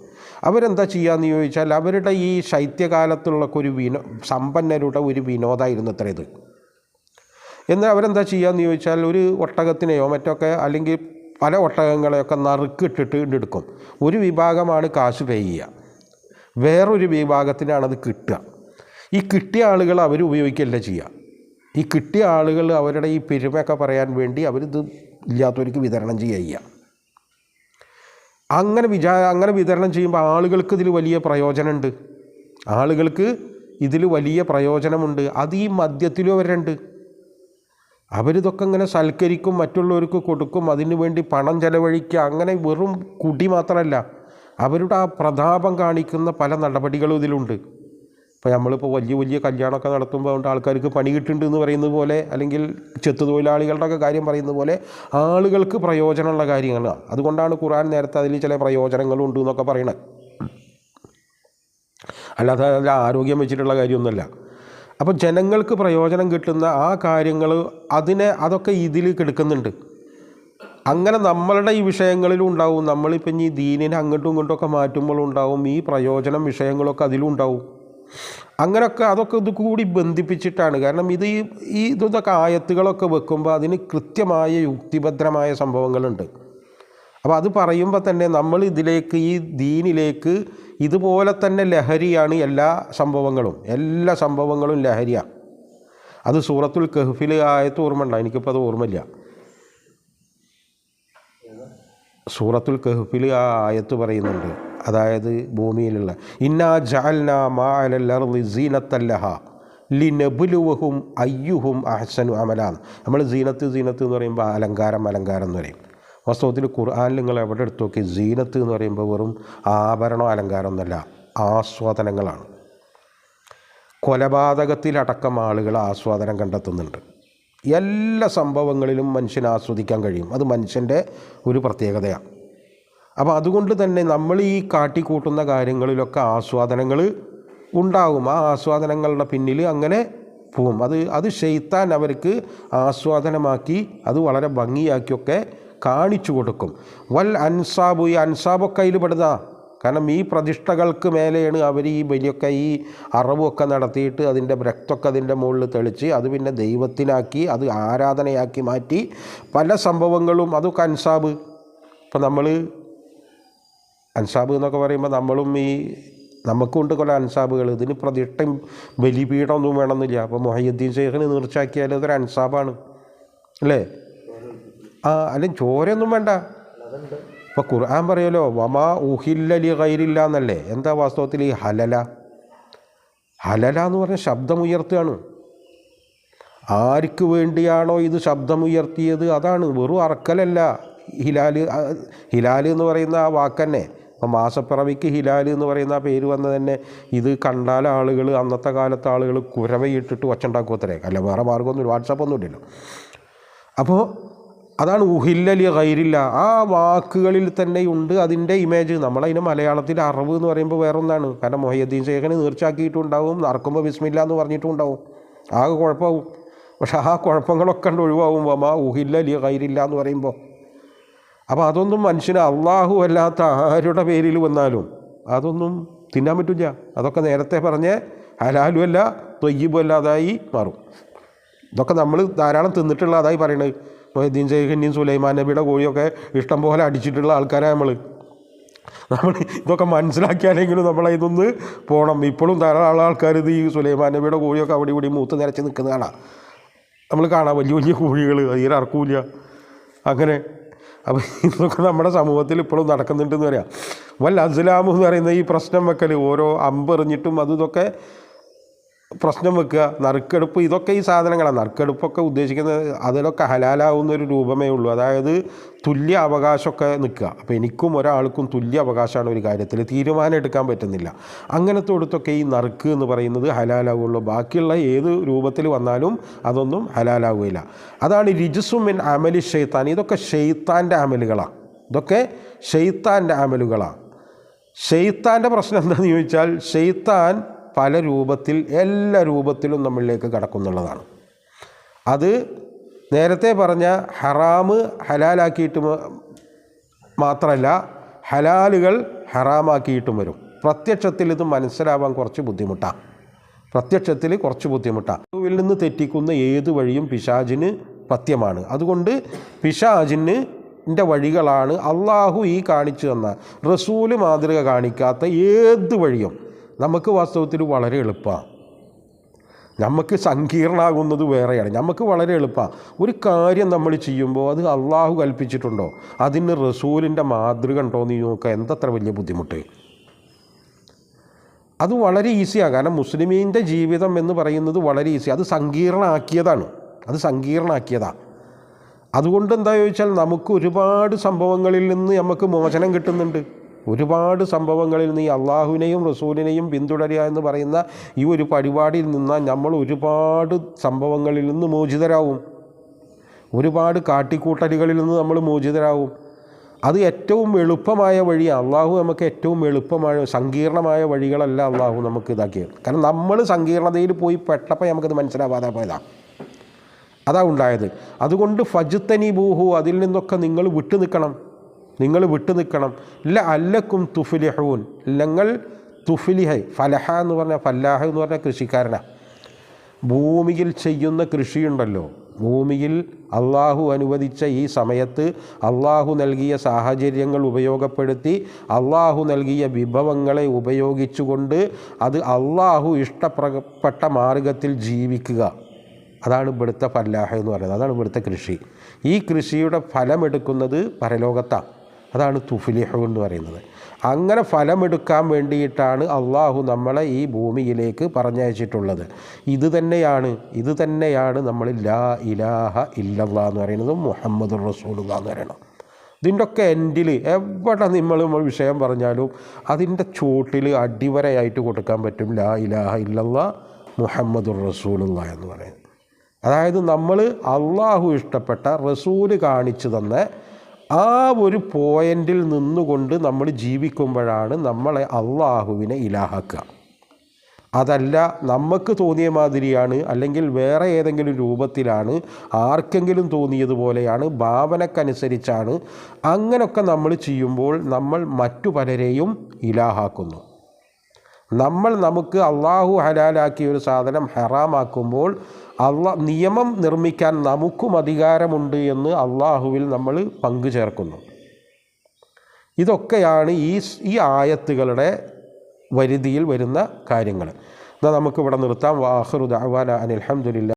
അവരെന്താ ചെയ്യാന്ന് ചോദിച്ചാൽ അവരുടെ ഈ ശൈത്യകാലത്തുള്ള ഒരു സമ്പന്നരുടെ ഒരു വിനോദമായിരുന്നു അത്ര ഇത്. എന്നാൽ അവരെന്താ ചെയ്യാന്ന് ചോദിച്ചാൽ ഒരു ഒട്ടകത്തിനെയോ മറ്റൊക്കെ അല്ലെങ്കിൽ പല ഒട്ടകങ്ങളെയൊക്കെ നറുക്കിട്ടിട്ട് എടുക്കും. ഒരു വിഭാഗമാണ് കാശ് പേ ചെയ്യുക, വേറൊരു വിഭാഗത്തിനാണത് കിട്ടുക. ഈ കിട്ടിയ ആളുകൾ അവർ ഉപയോഗിക്കുകയല്ല ചെയ്യുക. ഈ കിട്ടിയ ആളുകൾ അവരുടെ ഈ പെരുമയൊക്കെ പറയാൻ വേണ്ടി അവരിത് ഇല്ലാത്തവർക്ക് വിതരണം ചെയ്യുക. അങ്ങനെ വിതരണം ചെയ്യുമ്പോൾ ആളുകൾക്ക് ഇതിൽ വലിയ പ്രയോജനമുണ്ട്. അത് ഈ മദ്യത്തിലും അവരുണ്ട്. അവരിതൊക്കെ ഇങ്ങനെ സൽക്കരിക്കും, മറ്റുള്ളവർക്ക് കൊടുക്കും, അതിനു വേണ്ടി പണം ചെലവഴിക്കുക. അങ്ങനെ വെറും കുടി മാത്രമല്ല, അവരുടെ ആ പ്രതാപം കാണിക്കുന്ന പല നടപടികളും ഇതിലുണ്ട്. ഇപ്പോൾ നമ്മളിപ്പോൾ വലിയ കല്യാണമൊക്കെ നടത്തുമ്പോൾ അതുകൊണ്ട് ആൾക്കാർക്ക് പണി കിട്ടുന്നുണ്ട് എന്ന് പറയുന്നത് പോലെ, അല്ലെങ്കിൽ ചെത്തുതൊഴിലാളികളുടെയൊക്കെ കാര്യം പറയുന്നത് പോലെ ആളുകൾക്ക് പ്രയോജനമുള്ള കാര്യങ്ങളാണ്. അതുകൊണ്ടാണ് ഖുർആൻ നേരത്തെ അതിൽ ചില പ്രയോജനങ്ങളുണ്ട് എന്നൊക്കെ പറയണത്. അല്ലാതെ അതിൽ ആരോഗ്യം വെച്ചിട്ടുള്ള കാര്യമൊന്നുമല്ല. അപ്പോൾ ജനങ്ങൾക്ക് പ്രയോജനം കിട്ടുന്ന ആ കാര്യങ്ങൾ അതൊക്കെ ഇതിൽ കിടക്കുന്നുണ്ട്. അങ്ങനെ നമ്മളുടെ ഈ വിഷയങ്ങളിലും ഉണ്ടാവും. നമ്മളിപ്പം ഈ ദീനിനെ അങ്ങോട്ടും ഇങ്ങോട്ടുമൊക്കെ മാറ്റുമ്പോഴുണ്ടാവും ഈ പ്രയോജനം വിഷയങ്ങളൊക്കെ അതിലും ഉണ്ടാവും. അങ്ങനെയൊക്കെ അതൊക്കെ ഇത് കൂടി ബന്ധിപ്പിച്ചിട്ടാണ്. കാരണം ഇതൊക്കെ ആയത്തുകളൊക്കെ വെക്കുമ്പോൾ അതിന് കൃത്യമായ യുക്തിഭദ്രമായ സംഭവങ്ങളുണ്ട്. അപ്പോൾ അത് പറയുമ്പോൾ തന്നെ നമ്മൾ ഇതിലേക്ക് ഈ ദീനിലേക്ക് ഇതുപോലെ തന്നെ ലഹരിയാണ് എല്ലാ സംഭവങ്ങളും ലഹരിയാണ്. അത് സൂറത്തുൽ കഹ്ഫിൽ ആയത്ത് ഓർമ്മയുണ്ടോ? എനിക്കിപ്പോൾ അത് ഓർമ്മയില്ല. സൂറത്തുൽ കഹ്ഫിൽ ആ ആയത്ത് പറയുന്നുണ്ട്, അതായത് ഭൂമിയിലുള്ള ഇന്നാ ജഅൽനാ മാ അലൽ അർളി സീനത്തൻ ലഹാ ലിനബ്ലുവഹും അയ്യുഹും അഹ്സനു അമലാൻ. നമ്മൾ സീനത്ത് എന്ന് പറയുമ്പോൾ അലങ്കാരം എന്ന് പറയും. വാസ്തവത്തിൽ ഖുർആനിൽ നിങ്ങൾ എവിടെ എടുത്ത് നോക്കി, സീനത്ത് എന്ന് പറയുമ്പോൾ വെറും ആഭരണോ അലങ്കാരം എന്നല്ല, ആസ്വാദനങ്ങളാണ്. കൊലപാതകത്തിലടക്കം ആളുകൾ ആസ്വാദനം കണ്ടെത്തുന്നുണ്ട്. എല്ലാ സംഭവങ്ങളിലും മനുഷ്യന് ആസ്വദിക്കാൻ കഴിയും. അത് മനുഷ്യൻ്റെ ഒരു പ്രത്യേകതയാണ്. അപ്പോൾ അതുകൊണ്ട് തന്നെ നമ്മൾ ഈ കാട്ടിക്കൂട്ടുന്ന കാര്യങ്ങളിലൊക്കെ ആസ്വാദനങ്ങൾ ഉണ്ടാകും. ആ ആസ്വാദനങ്ങളുടെ പിന്നിൽ അങ്ങനെ പോവും. അത് ശൈത്താൻ അവർക്ക് ആസ്വാദനമാക്കി അത് വളരെ ഭംഗിയാക്കിയൊക്കെ കാണിച്ചു കൊടുക്കും. വൽ അൻസാബ്, ഈ അൻസാബൊക്കെ അതിൽ പെടുന്ന. കാരണം ഈ പ്രതിഷ്ഠകൾക്ക് മേലെയാണ് അവർ ഈ ബലിയൊക്കെ ഈ അറവൊക്കെ നടത്തിയിട്ട് അതിൻ്റെ രക്തമൊക്കെ അതിൻ്റെ മുകളിൽ തെളിച്ച് അത് പിന്നെ ദൈവത്തിനാക്കി അത് ആരാധനയാക്കി മാറ്റി പല സംഭവങ്ങളും. അതൊക്കെ അൻസാബ്. ഇപ്പം നമ്മൾ അൻസാബ് എന്നൊക്കെ പറയുമ്പോൾ നമുക്കുണ്ട് കുറേ അൻസാബുകൾ. ഇതിന് പ്രതിഷ്ഠയും ബലിപീഠമൊന്നും വേണമെന്നില്ല. അപ്പോൾ മുഹയ്യദ്ദീൻ ശൈഖിന് നീർച്ചാക്കിയാൽ അതൊരു അൻസാബാണ് അല്ലേ? അല്ലെങ്കിൽ ചോരയൊന്നും വേണ്ട. ഇപ്പോൾ ഖുർആൻ പറയുമല്ലോ വമാ ഉഹില്ല ലി ഗൈരില്ല എന്നല്ലേ. എന്താ വാസ്തവത്തിൽ ഈ ഹലല എന്ന് പറഞ്ഞാൽ ശബ്ദമുയർത്തുകയാണ്. ആർക്ക് വേണ്ടിയാണോ ഇത് ശബ്ദമുയർത്തിയത് അതാണ്, വെറും അറക്കലല്ല. ഹിലാൽ എന്ന് പറയുന്ന ആ വാക്കന്നെ, അപ്പോൾ മാസപ്പിറവിക്ക് ഹിലാൽ എന്ന് പറയുന്ന ആ പേര് വന്നത് തന്നെ ഇത് കണ്ടാൽ ആളുകൾ അന്നത്തെ കാലത്തെ ആളുകൾ കുരവയിട്ടിട്ട് ഒച്ചുണ്ടാക്കുമത്രേ. അല്ല വേറെ മാർഗ്ഗമൊന്നും വാട്സാപ്പൊന്നും ഇല്ലല്ലോ. അപ്പോൾ അതാണ് ഉഹില്ല ലി ഗൈരില്ല. ആ വാക്കുകളിൽ തന്നെയുണ്ട് അതിൻ്റെ ഇമേജ്. നമ്മളതിന് മലയാളത്തിൽ അറവ് എന്ന് പറയുമ്പോൾ വേറൊന്നാണ്. കാരണം മുഹയ്യദ്ദീൻ ശൈഖിനെ നീർച്ചാക്കിയിട്ടുണ്ടാവും, നറക്കുമ്പോൾ ബിസ്മില്ല എന്ന് പറഞ്ഞിട്ടുണ്ടാവും. ആകെ കുഴപ്പമാവും. പക്ഷെ ആ കുഴപ്പങ്ങളൊക്കെ ഒഴിവാകും വമാ ഉഹില്ല ലി ഗൈരില്ല എന്ന് പറയുമ്പോൾ. അപ്പോൾ അതൊന്നും മനുഷ്യന് അള്ളാഹു അല്ലാത്ത ആരുടെ പേരിൽ വന്നാലും അതൊന്നും തിന്നാൻ പറ്റില്ല. അതൊക്കെ നേരത്തെ പറഞ്ഞ ഹലാലും അല്ല ത്വയ്യിബും അല്ലാതായി മാറും. ഇതൊക്കെ നമ്മൾ ധാരാളം തിന്നിട്ടുള്ള അതായി പറയണത്. മുഹയ്യദ്ദീൻ ശൈഖിൻ്റെയും സുലൈമാൻ നബിയുടെ കോഴിയൊക്കെ ഇഷ്ടം പോലെ അടിച്ചിട്ടുള്ള ആൾക്കാരാണ് നമ്മൾ. നമ്മൾ ഇതൊക്കെ മനസ്സിലാക്കിയാലെങ്കിലും നമ്മളതിനൊന്ന് പോകണം. ഇപ്പോഴും ധാരാളം ആൾക്കാർ ഇത് ഈ സുലൈമാൻ നബിയുടെ കോഴിയൊക്കെ അവിടെ ഇവിടെ മൂത്ത് നിരച്ച് നിൽക്കുന്നതാണ് നമ്മൾ കാണാം. വലിയ വലിയ കോഴികൾ തീരെ ഇറക്കൂല അങ്ങനെ. അപ്പോൾ ഇതൊക്കെ നമ്മുടെ സമൂഹത്തിൽ ഇപ്പോഴും നടക്കുന്നുണ്ടെന്ന് പറയാം. അസ്ലാമു എന്ന് പറയുന്ന ഈ പ്രശ്നം വെക്കൽ, ഓരോ അമ്പെറിഞ്ഞിട്ടും ഇതൊക്കെ പ്രശ്നം വെക്കുക, നറുക്കെടുപ്പ്, ഇതൊക്കെ ഈ സാധനങ്ങളാണ്. നറുക്കെടുപ്പൊക്കെ ഉദ്ദേശിക്കുന്നത് അതിലൊക്കെ ഹലാലാവുന്നൊരു രൂപമേ ഉള്ളൂ. അതായത് തുല്യ അവകാശമൊക്കെ നിൽക്കുക. അപ്പോൾ എനിക്കും ഒരാൾക്കും തുല്യ അവകാശമാണ് ഒരു കാര്യത്തിൽ, തീരുമാനം എടുക്കാൻ പറ്റുന്നില്ല. അങ്ങനത്തെ അടുത്തൊക്കെ ഈ നറുക്ക് എന്ന് പറയുന്നത് ഹലാലാവുള്ളൂ. ബാക്കിയുള്ള ഏത് രൂപത്തിൽ വന്നാലും അതൊന്നും ഹലാലാവുകയില്ല. അതാണ് റിജ്സും മിൻ അമലി ഷെയ്ത്താൻ. ഇതൊക്കെ ഷെയ്ത്താൻ്റെ അമലുകളാണ്. ഇതൊക്കെ ഷെയ്ത്താൻ്റെ അമലുകളാണ്. ഷെയ്ത്താൻ്റെ പ്രശ്നം എന്താണെന്ന് ചോദിച്ചാൽ, ഷെയ്ത്താൻ പല രൂപത്തിൽ, എല്ലാ രൂപത്തിലും നമ്മളിലേക്ക് കടക്കുന്നുള്ളതാണ്. അത് നേരത്തെ പറഞ്ഞ ഹറാമ് ഹലാലാക്കിയിട്ട് മാത്രമല്ല, ഹലാലുകൾ ഹറാമാക്കിയിട്ടും വരും. പ്രത്യക്ഷത്തിൽ ഇത് മനസ്സിലാവാൻ കുറച്ച് ബുദ്ധിമുട്ടാണ്. ഇതിൽ നിന്ന് തെറ്റിക്കുന്ന ഏത് വഴിയും പിശാചിന് പഥ്യമാണ്. അതുകൊണ്ട് പിശാചിൻ്റെ വഴികളാണ് അള്ളാഹു ഈ കാണിച്ചു തന്ന, റസൂല് മാതൃക കാണിക്കാത്ത ഏത് വഴിയും നമുക്ക് വാസ്തവത്തിൽ വളരെ എളുപ്പമാണ്. നമുക്ക് സങ്കീർണമാകുന്നത് വേറെയാണ്. നമുക്ക് വളരെ എളുപ്പമാണ്. ഒരു കാര്യം നമ്മൾ ചെയ്യുമ്പോൾ അത് അള്ളാഹു കൽപ്പിച്ചിട്ടുണ്ടോ, അതിന് റസൂലിൻ്റെ മാതൃക ഉണ്ടോ എന്ന് നോക്കുക. എന്തത്ര വലിയ ബുദ്ധിമുട്ട്. അത് വളരെ ഈസിയാണ്. കാരണം മുസ്ലിമീൻ്റെ ജീവിതം എന്ന് പറയുന്നത് വളരെ ഈസി. അത് സങ്കീർണമാക്കിയതാണ്. അതുകൊണ്ട് എന്താ ചോദിച്ചാൽ, നമുക്ക് ഒരുപാട് സംഭവങ്ങളിൽ നിന്ന് നമുക്ക് മോചനം കിട്ടുന്നുണ്ട്. ഒരുപാട് സംഭവങ്ങളിൽ നിന്ന് ഈ അള്ളാഹുവിനെയും റസൂലിനെയും പിന്തുടരുക എന്ന് പറയുന്ന ഈ ഒരു പരിപാടിയിൽ നിന്നാൽ നമ്മൾ ഒരുപാട് സംഭവങ്ങളിൽ നിന്ന് മോചിതരാവും. ഒരുപാട് കാട്ടിക്കൂട്ടലുകളിൽ നിന്ന് നമ്മൾ മോചിതരാവും. അത് ഏറ്റവും എളുപ്പമായ വഴിയാണ്. അള്ളാഹു നമുക്ക് ഏറ്റവും എളുപ്പമായ, സങ്കീർണമായ വഴികളല്ല അള്ളാഹു നമുക്ക് ഇതാക്കിയത്. കാരണം നമ്മൾ സങ്കീർണതയിൽ പോയി പെട്ടപ്പോൾ നമുക്കത് മനസ്സിലാവാതെ പോയതാണ്. അതാ ഉണ്ടായത്. അതുകൊണ്ട് ഫജ്തനിബൂഹു, അതിൽ നിന്നൊക്കെ നിങ്ങൾ വിട്ടു നിൽക്കണം. ലഅല്ലക്കും തുഫ്ലിഹൂൻ. നിങ്ങൾ തുഫ്ലിഹ, ഫലഹ എന്ന് പറഞ്ഞാൽ, ഫല്ലാഹ എന്ന് പറഞ്ഞാൽ കൃഷിക്കാരനാണ്. ഭൂമിയിൽ ചെയ്യുന്ന കൃഷിയുണ്ടല്ലോ, ഭൂമിയിൽ അള്ളാഹു അനുവദിച്ച ഈ സമയത്ത് അള്ളാഹു നൽകിയ സാഹചര്യങ്ങൾ ഉപയോഗപ്പെടുത്തി, അള്ളാഹു നൽകിയ വിഭവങ്ങളെ ഉപയോഗിച്ചുകൊണ്ട് അത് അള്ളാഹു ഇഷ്ടപ്പെട്ട മാർഗത്തിൽ ജീവിക്കുക. അതാണ് ഇവിടുത്തെ ഫല്ലാഹ എന്ന് പറയുന്നത്. അതാണ് ഇവിടുത്തെ കൃഷി. ഈ കൃഷിയുടെ ഫലമെടുക്കുന്നത് പരലോകത്താണ്. അതാണ് തുഫ്ലിഹു എന്ന് പറയുന്നത്. അങ്ങനെ ഫലമെടുക്കാൻ വേണ്ടിയിട്ടാണ് അള്ളാഹു നമ്മളെ ഈ ഭൂമിയിലേക്ക് പറഞ്ഞയച്ചിട്ടുള്ളത്. ഇത് തന്നെയാണ് നമ്മൾ ലാ ഇലാഹ ഇല്ലല്ലാഹ് എന്ന് പറയുന്നത്, മുഹമ്മദുർ റസൂലുള്ളാഹ് എന്ന് പറയണം. ഇതിൻ്റെ ഒക്കെ എൻഡിൽ എവിടെ നമ്മൾ വിഷയം പറഞ്ഞാലും അതിൻ്റെ ചൂട്ടിൽ അടിവരയായിട്ട് കൊടുക്കാൻ പറ്റും ലാ ഇലാഹ ഇല്ലല്ലാഹ് മുഹമ്മദുർ റസൂലുള്ളാഹ് എന്ന് പറയുന്നത്. അതായത് നമ്മൾ അള്ളാഹു ഇഷ്ടപ്പെട്ട, റസൂല് കാണിച്ചു തന്ന ആ ഒരു പോയിൻ്റിൽ നിന്നുകൊണ്ട് നമ്മൾ ജീവിക്കുമ്പോഴാണ് നമ്മളെ അള്ളാഹുവിനെ ഇലാഹാക്കുക. അതല്ല നമുക്ക് തോന്നിയ മാതിരിയാണ്, അല്ലെങ്കിൽ വേറെ ഏതെങ്കിലും രൂപത്തിലാണ്, ആർക്കെങ്കിലും തോന്നിയതുപോലെയാണ്, ഭാവനക്കനുസരിച്ചാണ്, അങ്ങനെയൊക്കെ നമ്മൾ ചെയ്യുമ്പോൾ നമ്മൾ മറ്റു പലരെയും ഇലാഹാക്കുന്നു. നമുക്ക് അള്ളാഹു ഹലാലാക്കിയ ഒരു സാധനം ഹറാമാക്കുമ്പോൾ നിയമം നിർമ്മിക്കാൻ നമുക്കും അധികാരമുണ്ട് എന്ന് അള്ളാഹുവിൽ നമ്മൾ പങ്കു ചേർക്കുന്നു. ഇതൊക്കെയാണ് ഈ ആയത്തുകളുടെ വരുതിയിൽ വരുന്ന കാര്യങ്ങൾ. എന്നാൽ നമുക്കിവിടെ നിർത്താം. വാഖിറു ദഅ്വാനാ അനിൽ ഹംദുലില്ലാഹി.